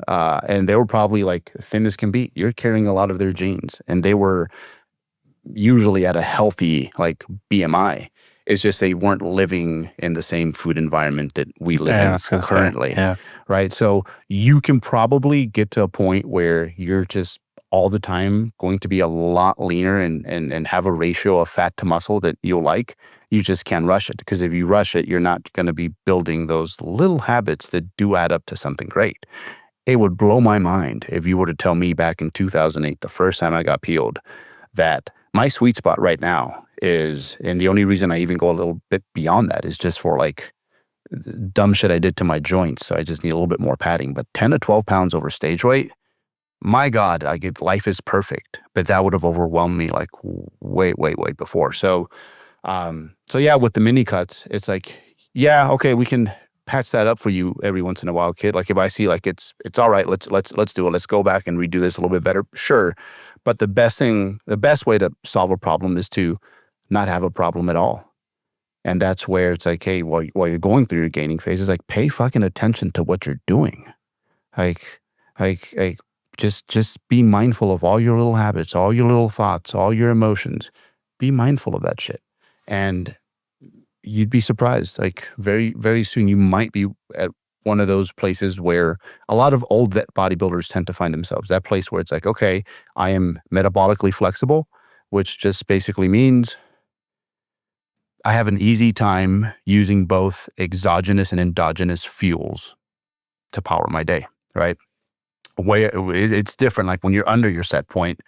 And they were probably like thin as can be. You're carrying a lot of their genes, and they were usually at a healthy like BMI. It's just they weren't living in the same food environment that we live Yeah, I in was gonna say, currently, yeah. right? So you can probably get to a point where you're just all the time going to be a lot leaner and have a ratio of fat to muscle that you'll like. You just can't rush it, because if you rush it, you're not going to be building those little habits that do add up to something great. It would blow my mind if you were to tell me back in 2008, the first time I got peeled, that my sweet spot right now is, and the only reason I even go a little bit beyond that is just for like dumb shit I did to my joints. So I just need a little bit more padding. But 10 to 12 pounds over stage weight, my God, I get life is perfect. But that would have overwhelmed me like way before. So yeah, with the mini cuts, it's like, yeah, okay, we can patch that up for you every once in a while, kid. Like if I see like it's all right, let's do it. Let's go back and redo this a little bit better. Sure. But the best way to solve a problem is to not have a problem at all. And that's where it's like, hey, while you're going through your gaining phase, it's like pay fucking attention to what you're doing. Like like just be mindful of all your little habits, all your little thoughts, all your emotions. Be mindful of that shit. And you'd be surprised. Like very soon you might be at one of those places where a lot of old vet bodybuilders tend to find themselves. That place where it's like, okay, I am metabolically flexible, which just basically means I have an easy time using both exogenous and endogenous fuels to power my day, right? It's different. Like when you're under your set point,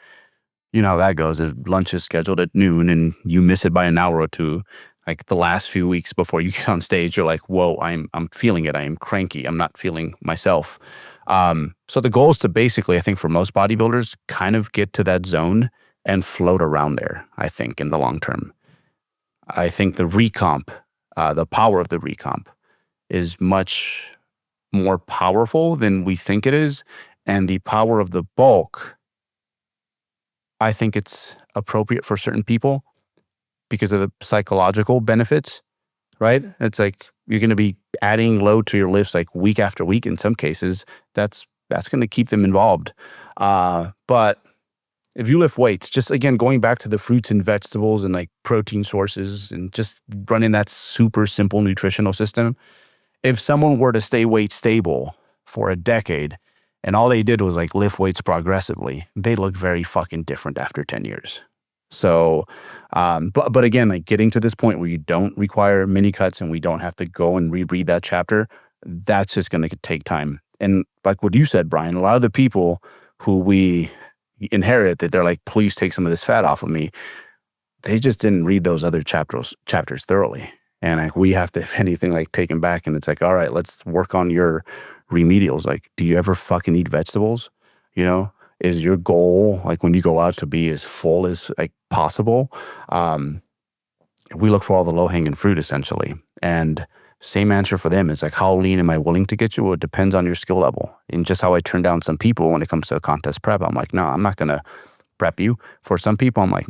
you know how that goes. If lunch is scheduled at noon and you miss it by an hour or two, like the last few weeks before you get on stage, you're like, whoa, I'm feeling it. I am cranky. I'm not feeling myself. So the goal is to basically, I think for most bodybuilders, kind of get to that zone and float around there, I think, in the long term. I think the recomp, the power of the recomp is much more powerful than we think it is. And the power of the bulk, I think it's appropriate for certain people because of the psychological benefits, right? It's like you're going to be adding load to your lifts like week after week in some cases. That's going to keep them involved. But if you lift weights, just again, going back to the fruits and vegetables and like protein sources and just running that super simple nutritional system, if someone were to stay weight stable for a decade and all they did was like lift weights progressively, they look very fucking different after 10 years. So, but again, like getting to this point where you don't require mini cuts and we don't have to go and reread that chapter, that's just going to take time. And like what you said, Brian, a lot of the people who we inherit that they're like, please take some of this fat off of me, they just didn't read those other chapters thoroughly. And like we have to, if anything, like take them back and it's like, all right, let's work on your remedials. Like, do you ever fucking eat vegetables? You know, is your goal, like when you go out, to be as full as like possible? We look for all the low hanging fruit essentially. And same answer for them is like, how lean am I willing to get you? Well, it depends on your skill level. And just how I turn down some people when it comes to a contest prep, I'm like, no, I'm not going to prep you. For some people, I'm like,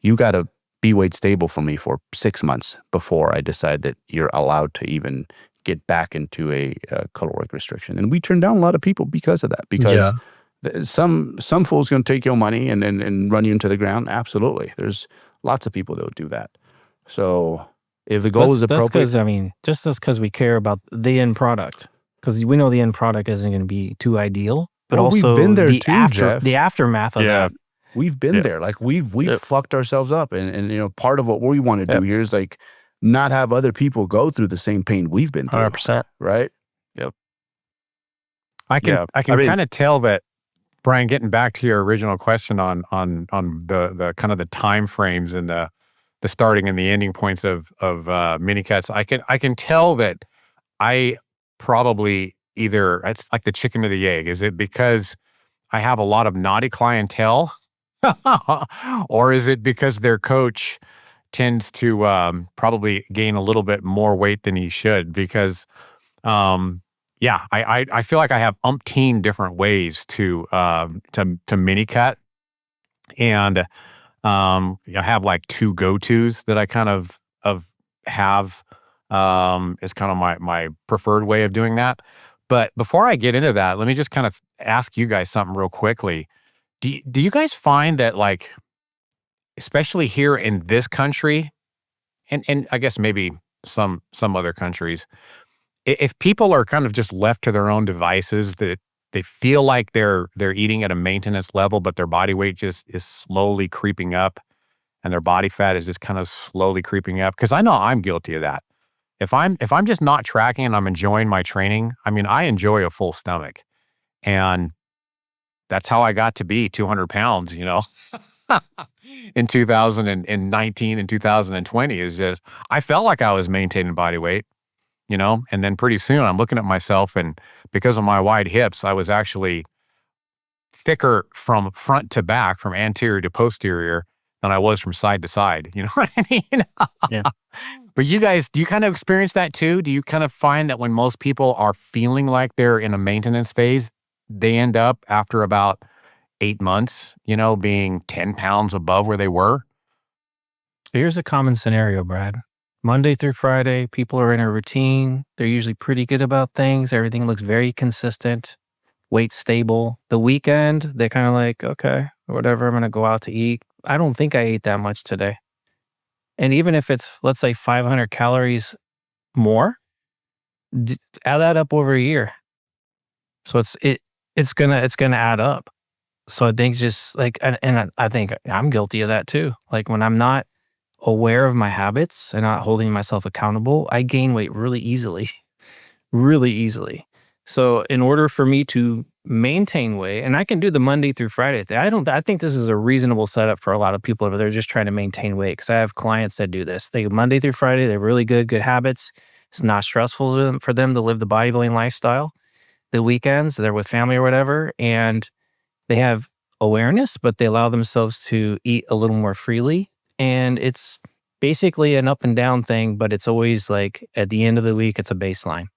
you got to be weight stable for me for 6 months before I decide that you're allowed to even get back into a caloric restriction. And we turn down a lot of people because of that, because some fool's going to take your money and run you into the ground. Absolutely. There's lots of people that would do that. So if the goal is appropriate. That's because, just because we care about the end product, because we know the end product isn't going to be too ideal, but Well, also we've been there the too, Jeff. the aftermath of that. We've been there. Like we've fucked ourselves up. And you know, part of what we want to do here is like not have other people go through the same pain we've been through. 100%. Right? Yep. I can kind of tell that, Brian, getting back to your original question on the kind of the time frames and the starting and the ending points of mini cuts, I can tell that I probably either, it's like the chicken or the egg. Is it because I have a lot of naughty clientele, or is it because their coach tends to probably gain a little bit more weight than he should? Because I feel like I have umpteen different ways to mini cut, and I have like two go-tos that I kind of have is kind of my preferred way of doing that. But before I get into that, let me just kind of ask you guys something real quickly. Do you guys find that, like, especially here in this country, and I guess maybe some other countries, if people are kind of just left to their own devices, that they feel like they're eating at a maintenance level, but their body weight just is slowly creeping up, and their body fat is just kind of slowly creeping up. Because I know I'm guilty of that. If I'm just not tracking and I'm enjoying my training, I mean, I enjoy a full stomach, and that's how I got to be 200 pounds, in 2019 and 2020 is just, I felt like I was maintaining body weight, and then pretty soon I'm looking at myself, and because of my wide hips, I was actually thicker from front to back, from anterior to posterior than I was from side to side. You know what I mean? Yeah. But you guys, do you kind of experience that too? Do you kind of find that when most people are feeling like they're in a maintenance phase, they end up after about 8 months, being 10 pounds above where they were? Here's a common scenario, Brad. Monday through Friday, people are in a routine. They're usually pretty good about things. Everything looks very consistent, weight stable. The weekend, they're kind of like, okay, whatever, I'm going to go out to eat. I don't think I ate that much today. And even if it's, let's say, 500 calories more, add that up over a year. So it's gonna add up. So I think just like, and I think I'm guilty of that too. Like when I'm not aware of my habits and not holding myself accountable, I gain weight really easily, really easily. So in order for me to maintain weight, and I can do the Monday through Friday thing, I think this is a reasonable setup for a lot of people if they're just trying to maintain weight. Cause I have clients that do this. They Monday through Friday, they're really good habits. It's not stressful for them to live the bodybuilding lifestyle. The weekends, they're with family or whatever, and they have awareness, but they allow themselves to eat a little more freely. And it's basically an up and down thing, but it's always like at the end of the week, it's a baseline.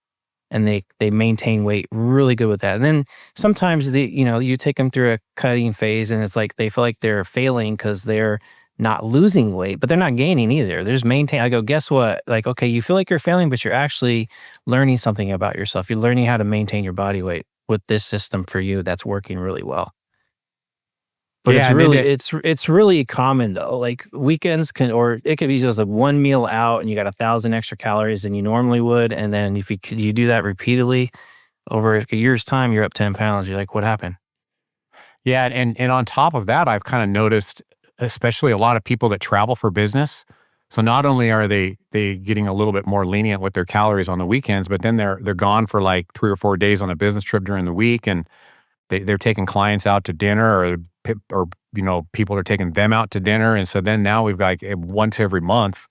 And they maintain weight really good with that. And then sometimes you take them through a cutting phase and it's like they feel like they're failing because they're not losing weight, but they're not gaining either. They're just maintain. I go, guess what? Like, okay, you feel like you're failing, but you're actually learning something about yourself. You're learning how to maintain your body weight with this system for you that's working really well. But Yeah, and it's really common though. Like weekends or it could be just like one meal out and you got 1,000 extra calories than you normally would. And then if you do that repeatedly over a year's time, you're up 10 pounds. You're like, what happened? yeah, and on top of that, I've kind of noticed, especially a lot of people that travel for business. So not only are they getting a little bit more lenient with their calories on the weekends, but then they're gone for like 3 or 4 days on a business trip during the week, and they're taking clients out to dinner, or people are taking them out to dinner, and so then now we've got like once every month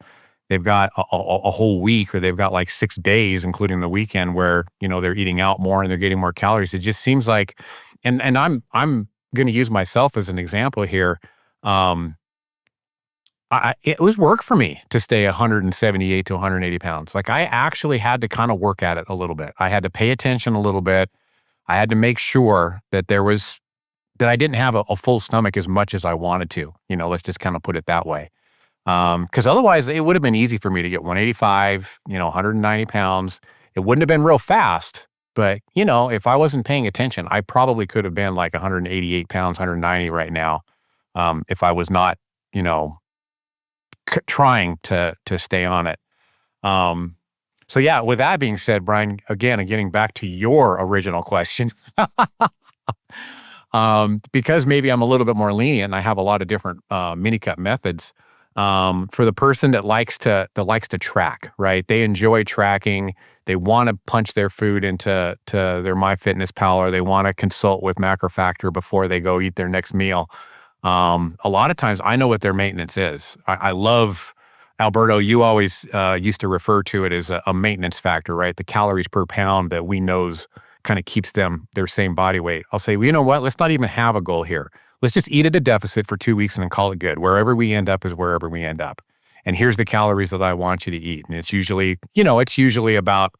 they've got a whole week, or they've got like 6 days, including the weekend, where they're eating out more and they're getting more calories. It just seems like, and I'm going to use myself as an example here. Um, it was work for me to stay 178 to 180 pounds. Like I actually had to kind of work at it a little bit. I had to pay attention a little bit. I had to make sure that that I didn't have a full stomach as much as I wanted to. Let's just kind of put it that way. Because otherwise it would have been easy for me to get 185, 190 pounds. It wouldn't have been real fast, but if I wasn't paying attention, I probably could have been like 188 pounds, 190 right now. If I was not, trying to stay on it. Um, so yeah, with that being said, Brian, again, and getting back to your original question, because maybe I'm a little bit more lenient and I have a lot of different mini cut methods. For the person that likes to track, right? They enjoy tracking. They want to punch their food into their MyFitnessPal, or they want to consult with MacroFactor before they go eat their next meal. A lot of times I know what their maintenance is. I love, Alberto, you always used to refer to it as a maintenance factor, right? The calories per pound that we knows kind of keeps them their same body weight. I'll say, well, you know what? Let's not even have a goal here. Let's just eat at a deficit for 2 weeks and then call it good. Wherever we end up is wherever we end up. And here's the calories that I want you to eat. And it's usually, about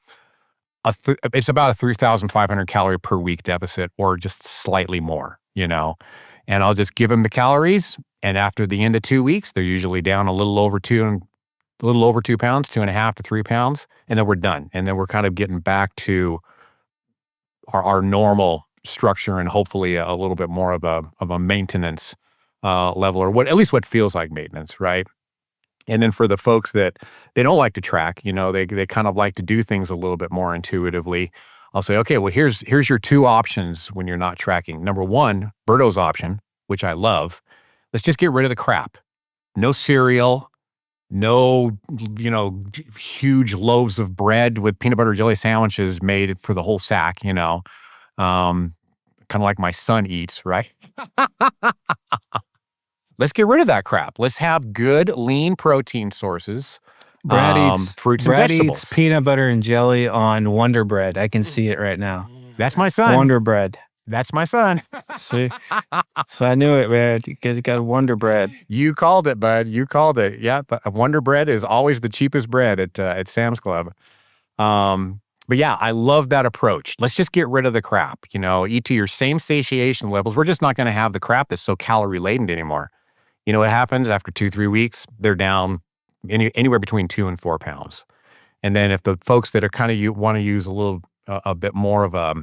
it's about a 3,500 calorie per week deficit, or just slightly more, and I'll just give them the calories. And after the end of 2 weeks, they're usually down a little over 2 pounds, 2.5 to 3 pounds. And then we're done. And then we're kind of getting back to our normal structure, and hopefully a little bit more of a maintenance level, or at least what feels like maintenance, right? And then for the folks that they don't like to track, they kind of like to do things a little bit more intuitively. I'll say, okay, well, here's your two options when you're not tracking. Number one, Berto's option, which I love. Let's just get rid of the crap. No cereal, no, huge loaves of bread with peanut butter jelly sandwiches made for the whole sack, kind of like my son eats, right? Let's get rid of that crap. Let's have good, lean protein sources. Brad eats fruits and Brad vegetables. eats peanut butter and jelly on Wonder Bread. I can see it right now. That's my son. Wonder Bread. That's my son. See? So I knew it, man. You guys got Wonder Bread. You called it, bud. You called it. Yeah, but Wonder Bread is always the cheapest bread at Sam's Club. But yeah, I love that approach. Let's just get rid of the crap. Eat to your same satiation levels. We're just not going to have the crap that's so calorie laden anymore. What happens after 2-3 weeks? They're down anywhere between 2 and 4 pounds. And then if the folks that are kind of want to use a bit more of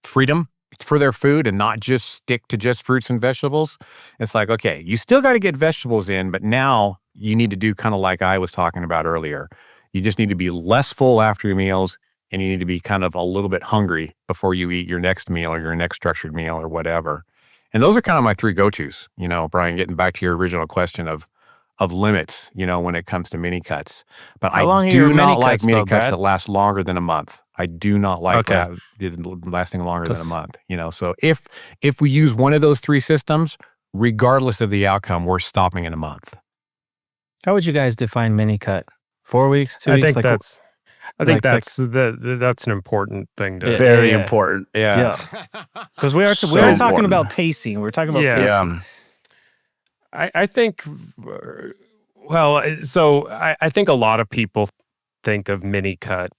freedom for their food and not just stick to just fruits and vegetables, it's like, okay, you still got to get vegetables in, but now you need to do kind of like I was talking about earlier. You just need to be less full after your meals, and you need to be kind of a little bit hungry before you eat your next meal or your next structured meal or whatever. And those are kind of my 3 go-tos, Brian, getting back to your original question of limits, when it comes to mini cuts. But I do not like mini cuts that last longer than a month. I do not like that lasting longer than a month, So if we use one of those 3 systems, regardless of the outcome, we're stopping in a month. How would you guys define mini cut? 4 weeks, 2 weeks? I think that's an important thing to. Very important. Yeah. Because we are talking about pacing. We're talking about pacing. I think, so I think a lot of people think of mini cut.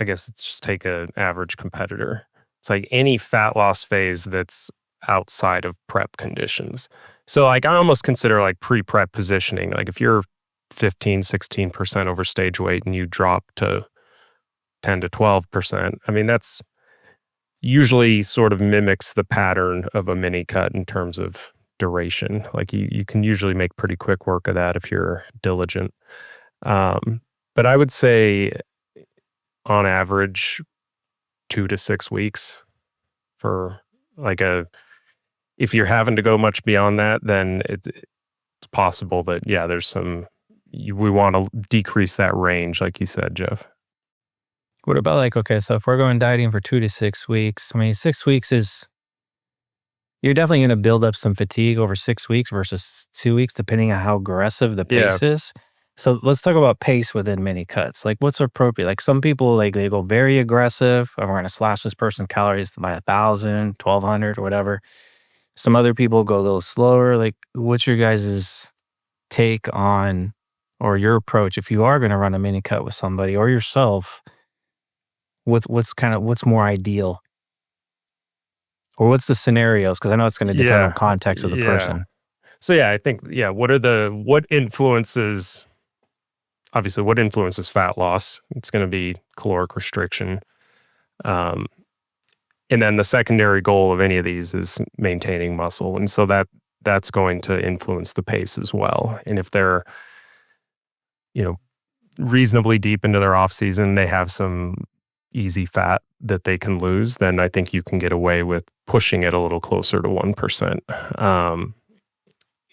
I guess let's just take an average competitor. It's like any fat loss phase that's outside of prep conditions. So like I almost consider like pre-prep positioning. Like if you're 15, 16% over stage weight and you drop to 10 to 12%, I mean, that's usually sort of mimics the pattern of a mini cut in terms of duration. Like you can usually make pretty quick work of that if you're diligent. But I would say on average 2 to 6 weeks for like if you're having to go much beyond that, then it's possible that, there's we want to decrease that range, like you said, Jeff. What about so if we're going dieting for 2 to 6 weeks, I mean, 6 weeks you're definitely going to build up some fatigue over 6 weeks versus 2 weeks, depending on how aggressive the pace is. So let's talk about pace within mini cuts. Like what's appropriate? Like some people, they go very aggressive. We're going to slash this person's calories by 1,000, 1,200 or whatever. Some other people go a little slower. Like what's your guys' take on, or your approach if you are going to run a mini cut with somebody or yourself? What's more ideal? Or what's the scenarios? Because I know it's going to depend on context of the person. So I think what influences fat loss? It's going to be caloric restriction. And then the secondary goal of any of these is maintaining muscle. And so that's going to influence the pace as well. And if they're, reasonably deep into their off season, they have some easy fat that they can lose, then I think you can get away with pushing it a little closer to 1%.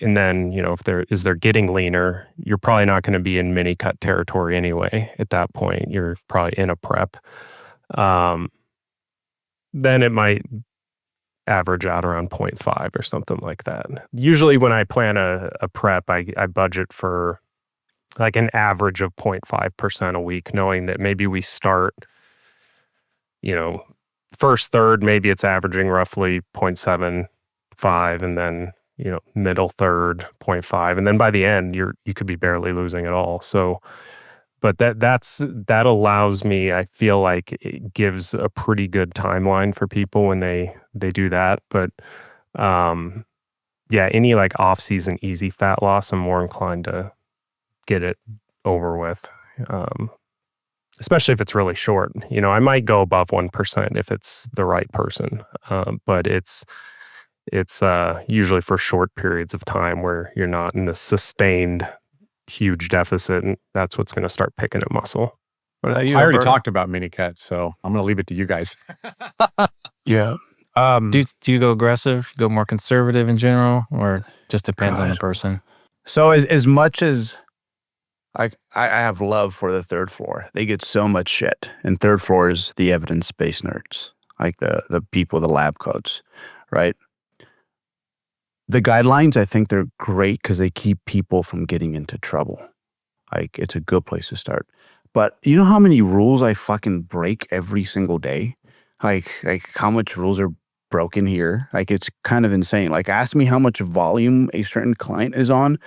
And then, if they're getting leaner, you're probably not going to be in mini cut territory anyway. At that point, you're probably in a prep. Then it might average out around 0.5 or something like that. Usually when I plan a prep, I budget for like an average of 0.5% a week, knowing that maybe we start, first third, maybe it's averaging roughly 0.75, and then, middle third, 0.5. And then by the end, you could be barely losing at all. So, but that allows me, I feel like it gives a pretty good timeline for people when they do that. But, any like off season easy fat loss, I'm more inclined to get it over with. Especially if it's really short. I might go above 1% if it's the right person. But it's usually for short periods of time where you're not in the sustained huge deficit, and that's what's going to start picking at muscle. What about you? I already Alberto? talked about mini cuts, so I'm going to leave it to you guys. Yeah. Do you go aggressive, go more conservative in general, or just depends on the God. person? So as much as I have love for the third floor, they get so much shit. And third floor is the evidence-based nerds, like the people, the lab coats, right? The guidelines, I think they're great because they keep people from getting into trouble. Like, it's a good place to start. But you know how many rules I fucking break every single day? Like how much rules are broken here? Like, it's kind of insane. Like, ask me how much volume a certain client is on.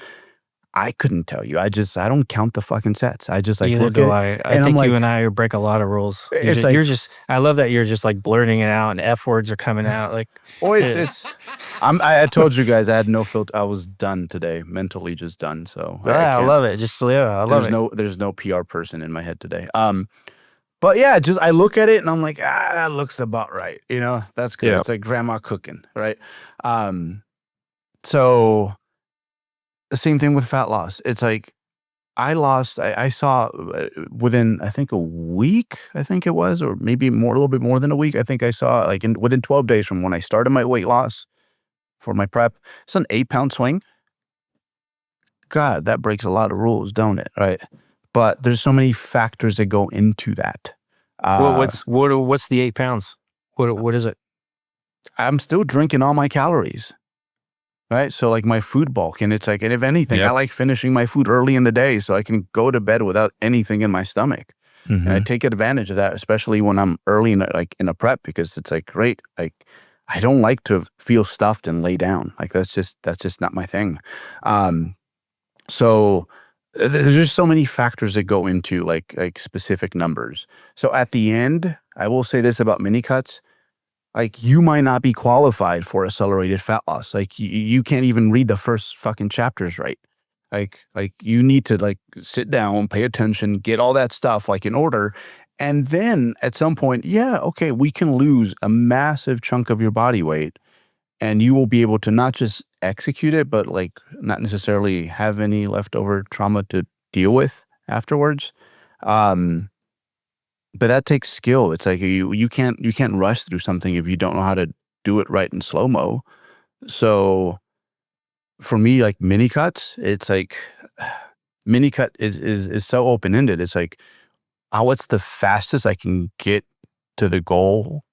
I couldn't tell you. I don't count the fucking sets. I just like Either look do at I. it I and I'm think you like, and I break a lot of rules. it's You're like, just. I love that you're just like blurting it out, and F words are coming out. Like, oh, yeah. I told you guys I had no filter. I was done today, mentally just done. So I I can't. love it. Just I love it. There's no PR person in my head today. But yeah, just I look at it and I'm like, that looks about right. You know, that's good. Yeah. It's like grandma cooking, right? So the same thing with fat loss. It's like I saw within, I think a week, I think it was, or maybe more, a little bit more than a week. I think I saw like within 12 days from when I started my weight loss for my prep, it's an 8-pound swing. God, that breaks a lot of rules, don't it? Right. But there's so many factors that go into that. What's the 8 pounds? What is it? I'm still drinking all my calories. Right. So like my food bulk, and it's like, and if anything, I like finishing my food early in the day so I can go to bed without anything in my stomach. And I take advantage of that, especially when I'm early in a prep, because it's like, great. Like, I don't like to feel stuffed and lay down. Like, that's just not my thing. So there's just so many factors that go into like specific numbers. So at the end, I will say this about mini cuts. Like, you might not be qualified for accelerated fat loss. Like, you can't even read the first fucking chapters right. Like you need to like sit down, pay attention, get all that stuff like in order. And then at some point, yeah, okay, we can lose a massive chunk of your body weight, and you will be able to not just execute it, but like not necessarily have any leftover trauma to deal with afterwards. But that takes skill. It's like you can't rush through something if you don't know how to do it right in slow-mo. So for me, like mini cuts, it's like mini cut is so open-ended. It's like, what's the fastest I can get to the goal,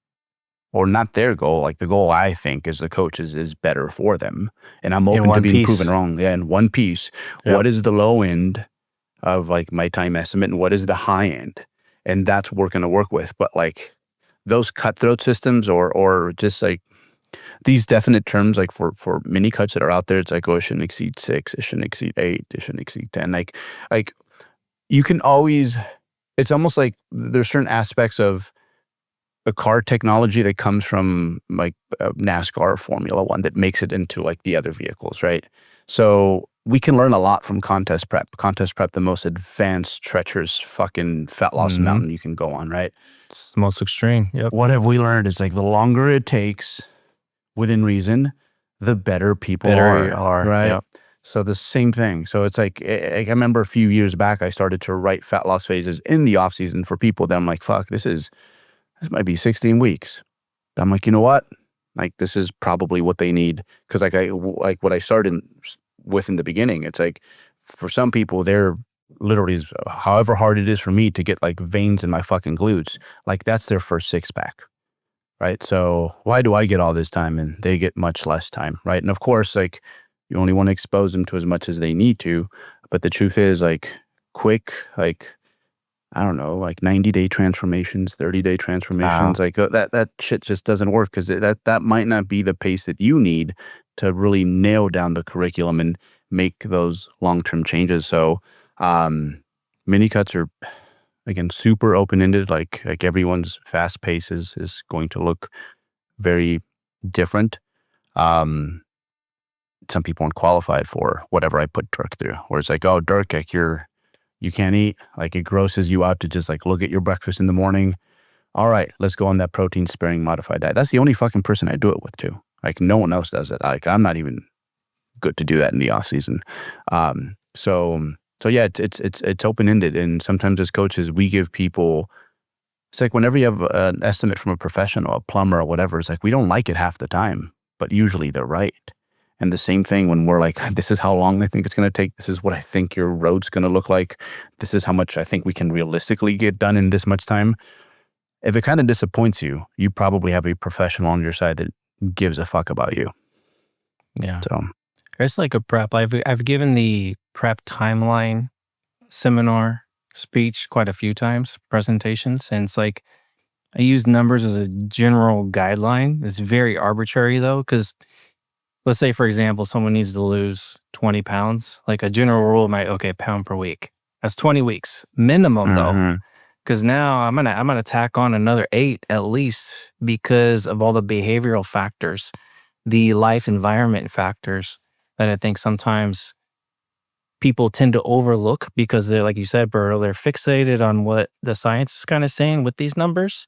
or not their goal, like the goal I think as the coach is better for them. And I'm open to being proven wrong. Yeah, in one piece. Yep. What is the low end of like my time estimate, and what is the high end? And that's what we're going to work with. But like those cutthroat systems, or just like these definite terms, like for mini cuts that are out there, it's like, oh, it shouldn't exceed 6, it shouldn't exceed 8, it shouldn't exceed 10. Like you can always, it's almost like there's certain aspects of a car technology that comes from like NASCAR or Formula One that makes it into like the other vehicles, right? So we can learn a lot from contest prep. Contest prep, the most advanced, treacherous fucking fat loss mountain you can go on, right? It's the most extreme. Yep. What have we learned? It's like the longer it takes, within reason, the better people are, right? Yep. So the same thing. So it's like I remember a few years back, I started to write fat loss phases in the off season for people that I'm like, fuck, this might be 16 weeks. I'm like, you know what? Like, this is probably what they need. Because like what I started with in the beginning, it's like for some people, they're literally, however hard it is for me to get like veins in my fucking glutes, like that's their first 6-pack, right? So why do I get all this time and they get much less time, right? And of course, like you only want to expose them to as much as they need to. But the truth is, like, quick, like, I don't know, like 90-day transformations, 30-day transformations, like that shit just doesn't work, because that might not be the pace that you need to really nail down the curriculum and make those long-term changes. So mini cuts are, again, super open-ended. Like everyone's fast pace is going to look very different. Some people aren't qualified for whatever I put Dirk through, where it's like, oh, Dirk, like you can't eat. Like, it grosses you out to just like look at your breakfast in the morning. All right, let's go on that protein sparing modified diet. That's the only fucking person I do it with too. Like, no one else does it. Like, I'm not even good to do that in the off season. So So yeah, it's open ended, and sometimes as coaches, we give people. It's like whenever you have an estimate from a professional, a plumber or whatever, it's like we don't like it half the time, but usually they're right. And the same thing when we're like, this is how long I think it's going to take. This is what I think your road's going to look like. This is how much I think we can realistically get done in this much time. If it kind of disappoints you, you probably have a professional on your side that gives a fuck about you. Yeah. So It's like a prep. I've given the prep timeline seminar speech quite a few times, presentations, and it's like I use numbers as a general guideline. It's very arbitrary though, because let's say, for example, someone needs to lose 20 pounds. Like a general rule might, okay, pound per week. That's 20 weeks minimum though. mhm. Because now I'm gonna tack on another 8 at least because of all the behavioral factors, the life environment factors that I think sometimes people tend to overlook because they're, like you said, Burrow, they're fixated on what the science is kind of saying with these numbers.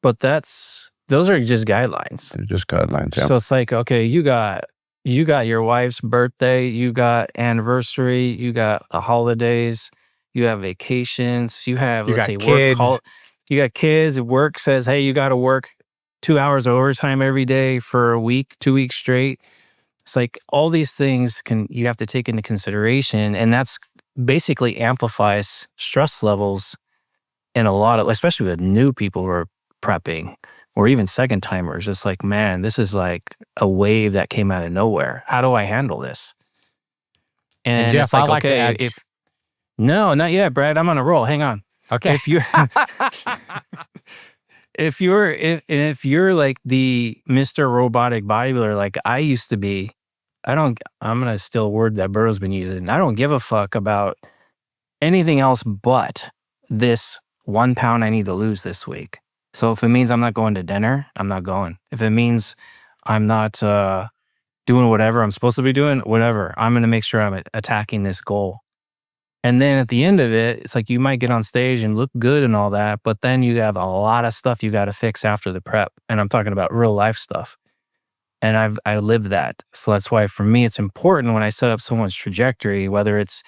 But those are just guidelines. They're just guidelines. Yeah. So it's like, okay, you got your wife's birthday, you got anniversary, you got the holidays, you have vacations, you have, You let's got say, kids. you got kids. Work says, hey, you got to work 2 hours overtime every day for a week, 2 weeks straight. It's like all these things you have to take into consideration, and that's basically amplifies stress levels in a lot of, especially with new people who are prepping or even second timers. It's like, man, this is like a wave that came out of nowhere. How do I handle this? And Jeff, it's like, I like to okay, add. no, not yet, Brad. I'm on a roll. Hang on. Okay. If you if you're like the Mr. Robotic bodybuilder like I used to be, I'm gonna steal a word that Burrow's been using. I don't give a fuck about anything else but this 1 pound I need to lose this week. So if it means I'm not going to dinner, I'm not going. If it means I'm not doing whatever I'm supposed to be doing, whatever, I'm going to make sure I'm attacking this goal. And then at the end of it, it's like you might get on stage and look good and all that, but then you have a lot of stuff you got to fix after the prep. And I'm talking about real life stuff. And I live that. So that's why for me, it's important when I set up someone's trajectory, whether it's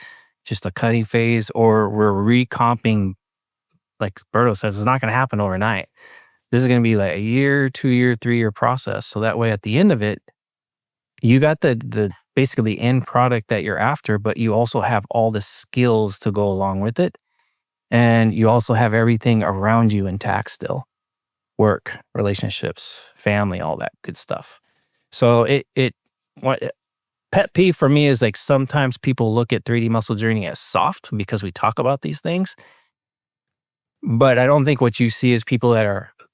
just a cutting phase or we're recomping, like Berto says, it's not going to happen overnight. This is going to be like a year, 2 year, 3 year process. So that way at the end of it, you got the basically the end product that you're after, but you also have all the skills to go along with it. And you also have everything around you intact still. Work, relationships, family, all that good stuff. So pet peeve for me is like sometimes people look at 3D Muscle Journey as soft because we talk about these things. But I don't think what you see is people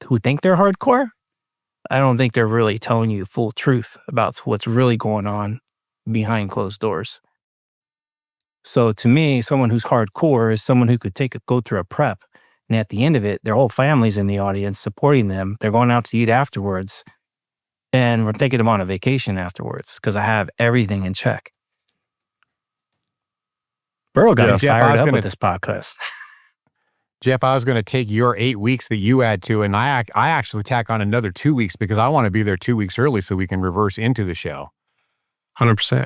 who think they're hardcore. I don't think they're really telling you the full truth about what's really going on behind closed doors. So to me, someone who's hardcore is someone who could go through a prep, and at the end of it, their whole family's in the audience supporting them. They're going out to eat afterwards, and we're taking them on a vacation afterwards because I have everything in check. Burrow got me fired up with this podcast. Jeff, I was going to take your 8 weeks that you add to, and I actually tack on another 2 weeks because I want to be there 2 weeks early so we can reverse into the show. 100%.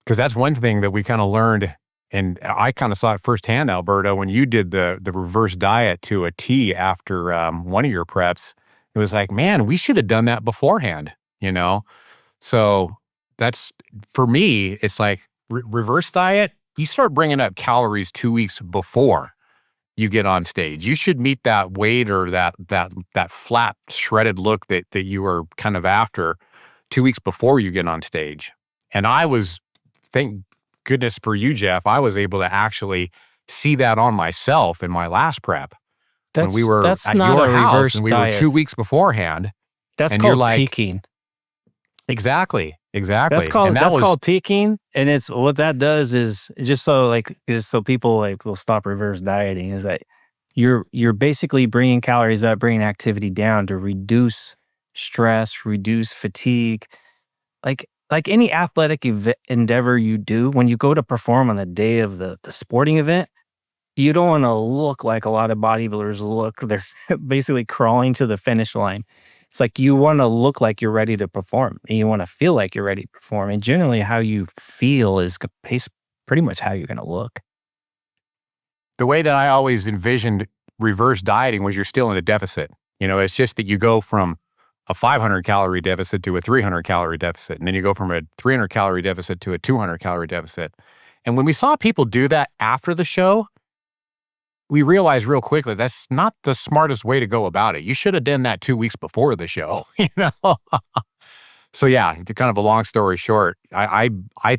Because that's one thing that we kind of learned, and I kind of saw it firsthand, Alberto, when you did the reverse diet to a T after one of your preps. It was like, man, we should have done that beforehand, you know? So that's, for me, it's like reverse diet, you start bringing up calories 2 weeks before you get on stage. You should meet that weight or that flat, shredded look that you were kind of after 2 weeks before you get on stage. And I was, thank goodness for you, Jeff, I was able to actually see that on myself in my last prep. When we were at your house and we were 2 weeks beforehand. That's called peaking. Exactly. That's called peaking, and it's what that does is just so people like will stop reverse dieting is that you're basically bringing calories up, bringing activity down to reduce stress, reduce fatigue, like any athletic endeavor you do. When you go to perform on the day of the sporting event, you don't want to look like a lot of bodybuilders look. They're basically crawling to the finish line. It's like you want to look like you're ready to perform and you want to feel like you're ready to perform. And generally how you feel is pretty much how you're going to look. The way that I always envisioned reverse dieting was you're still in a deficit. It's just that you go from a 500 calorie deficit to a 300 calorie deficit. And then you go from a 300 calorie deficit to a 200 calorie deficit. And when we saw people do that after the show, we realized real quickly that's not the smartest way to go about it. You should have done that 2 weeks before the show, So yeah, to kind of a long story short, I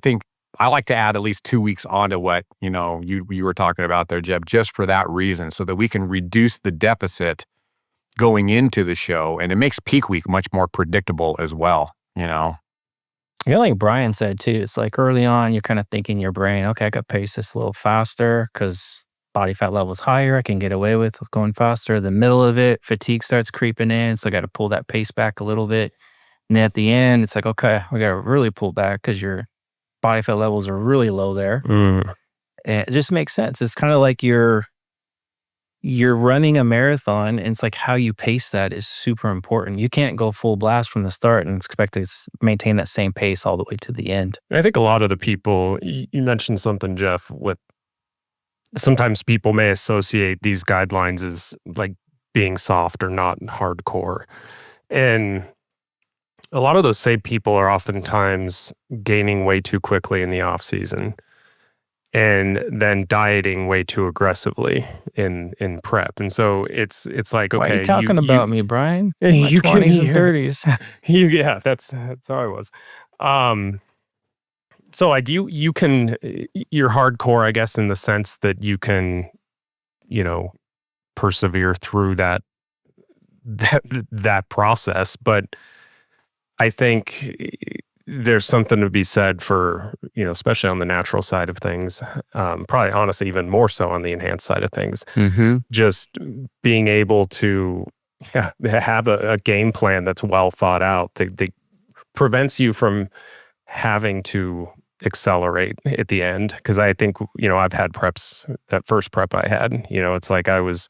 think I like to add at least 2 weeks onto what, you were talking about there, Jeb, just for that reason, so that we can reduce the deficit going into the show. And it makes peak week much more predictable as well, Like Brian said too, it's like early on, you're kind of thinking in your brain, okay, I got to pace this a little faster because body fat level is higher. I can get away with going faster. The middle of it, fatigue starts creeping in. So I got to pull that pace back a little bit. And then at the end, it's like, okay, we got to really pull back because your body fat levels are really low there. And it just makes sense. It's kind of like you're running a marathon, and it's like how you pace that is super important. You can't go full blast from the start and expect to maintain that same pace all the way to the end. I think a lot of the people, you mentioned something, Jeff, with sometimes people may associate these guidelines as like being soft or not hardcore. And a lot of those same people are oftentimes gaining way too quickly in the off season, and then dieting way too aggressively in prep. And so it's like, okay, why are you talking about me, Brian? You My 20s and 30s. Yeah, that's how I was. So like you can, you're hardcore, I guess, in the sense that you can, persevere through that process. But I think there's something to be said for, especially on the natural side of things, probably honestly even more so on the enhanced side of things, just being able to have a game plan that's well thought out that prevents you from having to accelerate at the end. Because I think, I've had preps, that first prep I had, it's like I was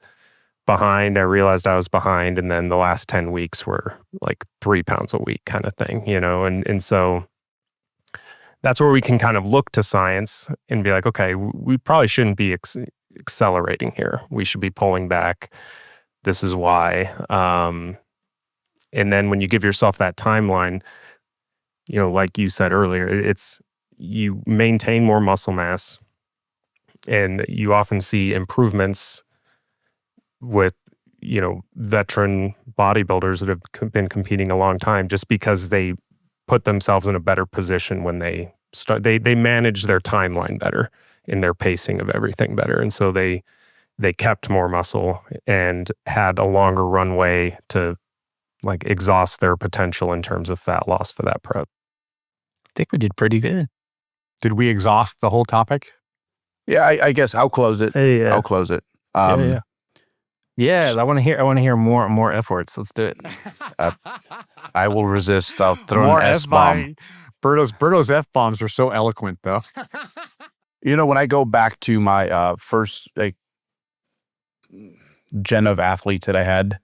behind. I realized I was behind, and then the last 10 weeks were like 3 pounds a week kind of thing, and so that's where we can kind of look to science and be like, okay, we probably shouldn't be accelerating here. We should be pulling back. This is why. And then when you give yourself that timeline, like you said earlier, it's you maintain more muscle mass, and you often see improvements with, veteran bodybuilders that have been competing a long time, just because they put themselves in a better position when they start. They manage their timeline better in their pacing of everything better. And so they kept more muscle and had a longer runway to like exhaust their potential in terms of fat loss for that prep. I think we did pretty good. Did we exhaust the whole topic? Yeah, I guess I'll close it. Hey, I'll close it. Yeah, I want to hear more efforts. Let's do it. I will resist. I'll throw More an S-bomb. Berto's F-bombs are so eloquent, though. When I go back to my first gen of athletes that I had,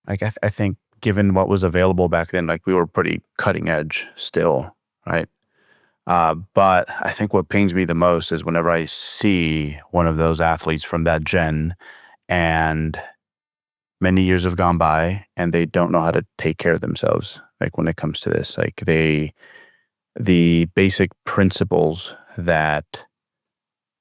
like I think given what was available back then, like we were pretty cutting edge still, right? But I think what pains me the most is whenever I see one of those athletes from that gen, and many years have gone by and they don't know how to take care of themselves. Like when it comes to this, like the basic principles that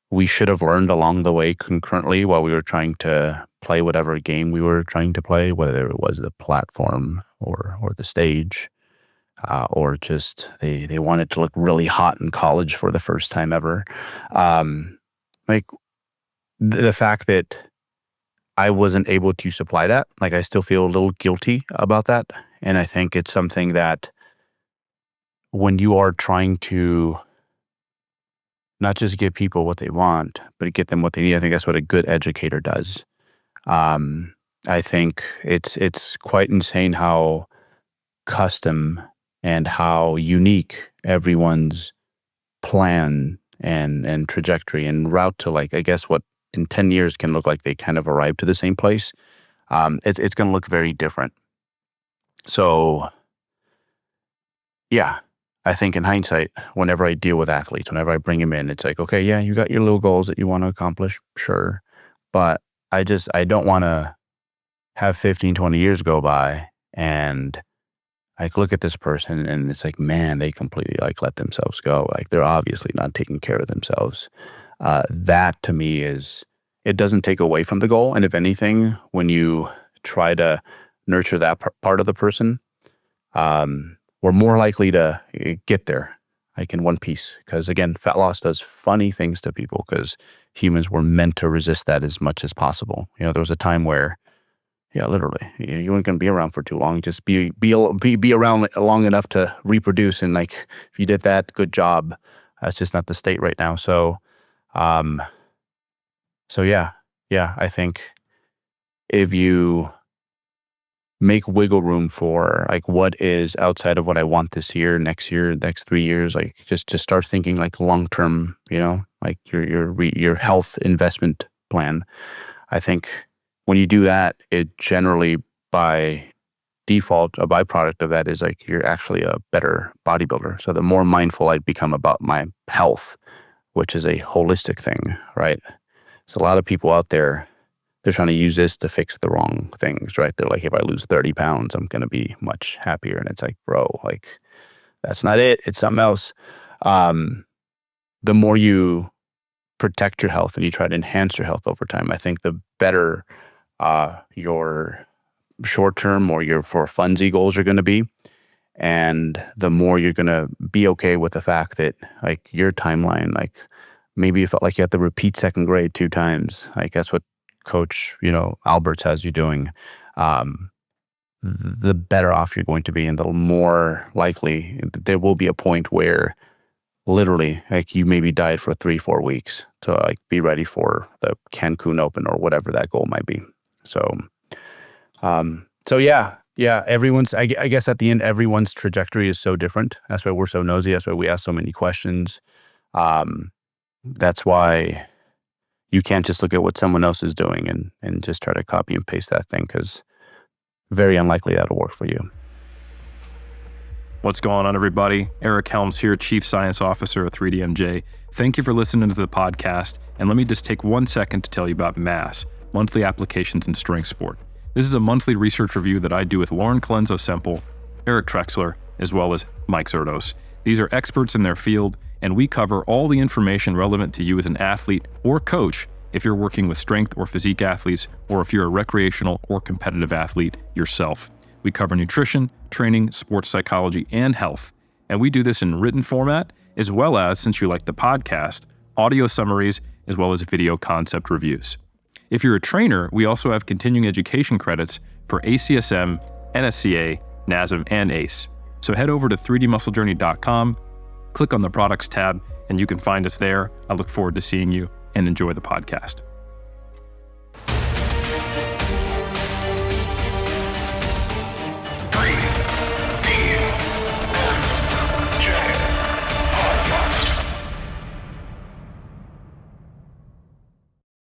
we should have learned along the way concurrently while we were trying to play whatever game we were trying to play, whether it was the platform or the stage, or just they wanted to look really hot in college for the first time ever. Like the fact that I wasn't able to supply that, like I still feel a little guilty about that. And I think it's something that when you are trying to not just give people what they want, but get them what they need, I think that's what a good educator does. I think it's quite insane how custom and how unique everyone's plan and trajectory and route to, like, I guess what in 10 years can look like they kind of arrived to the same place. It's going to look very different. So yeah, I think in hindsight, whenever I deal with athletes, whenever I bring them in, it's like, okay, yeah, you got your little goals that you want to accomplish, sure. But I don't want to have 15, 20 years go by and like look at this person and it's like, man, they completely like let themselves go. Like they're obviously not taking care of themselves. That to me it doesn't take away from the goal. And if anything, when you try to nurture that part of the person, we're more likely to get there, like in one piece. Because again, fat loss does funny things to people because humans were meant to resist that as much as possible. There was a time where, yeah, literally, you weren't going to be around for too long. Just be around long enough to reproduce, and like if you did that, good job. That's just not the state right now. So, yeah, I think if you make wiggle room for like what is outside of what I want this year, next year, next 3 years, like just start thinking like long term. Like your health investment plan. I think when you do that, it generally by default, a byproduct of that is like you're actually a better bodybuilder. So the more mindful I become about my health, which is a holistic thing, right? So a lot of people out there, they're trying to use this to fix the wrong things, right? They're like, if I lose 30 pounds, I'm going to be much happier. And it's like, bro, like that's not it. It's something else. The more you protect your health and you try to enhance your health over time, I think the better your short-term or your for funsy goals are going to be. And the more you're going to be okay with the fact that like your timeline, like maybe you felt like you had to repeat second grade 2 times. Like that's what Coach, Alberts has you doing. The better off you're going to be, and the more likely there will be a point where literally like you maybe diet for 3-4 weeks to like be ready for the Cancun Open or whatever that goal might be. So yeah, everyone's, I guess at the end, everyone's trajectory is so different. That's why we're so nosy. That's why we ask so many questions. That's why you can't just look at what someone else is doing and just try to copy and paste that thing, because very unlikely that'll work for you. What's going on, everybody? Eric Helms here, Chief Science Officer at 3DMJ. Thank you for listening to the podcast. And let me just take 1 second to tell you about MASS, Monthly Applications in Strength Sport. This is a monthly research review that I do with Lauren Colenso-Semple, Eric Trexler, as well as Mike Zerdos. These are experts in their field, and we cover all the information relevant to you as an athlete or coach if you're working with strength or physique athletes, or if you're a recreational or competitive athlete yourself. We cover nutrition, training, sports psychology, and health. And we do this in written format, as well as, since you like the podcast, audio summaries, as well as video concept reviews. If you're a trainer, we also have continuing education credits for ACSM, NSCA, NASM, and ACE. So head over to 3dmusclejourney.com, click on the products tab, and you can find us there. I look forward to seeing you, and enjoy the podcast.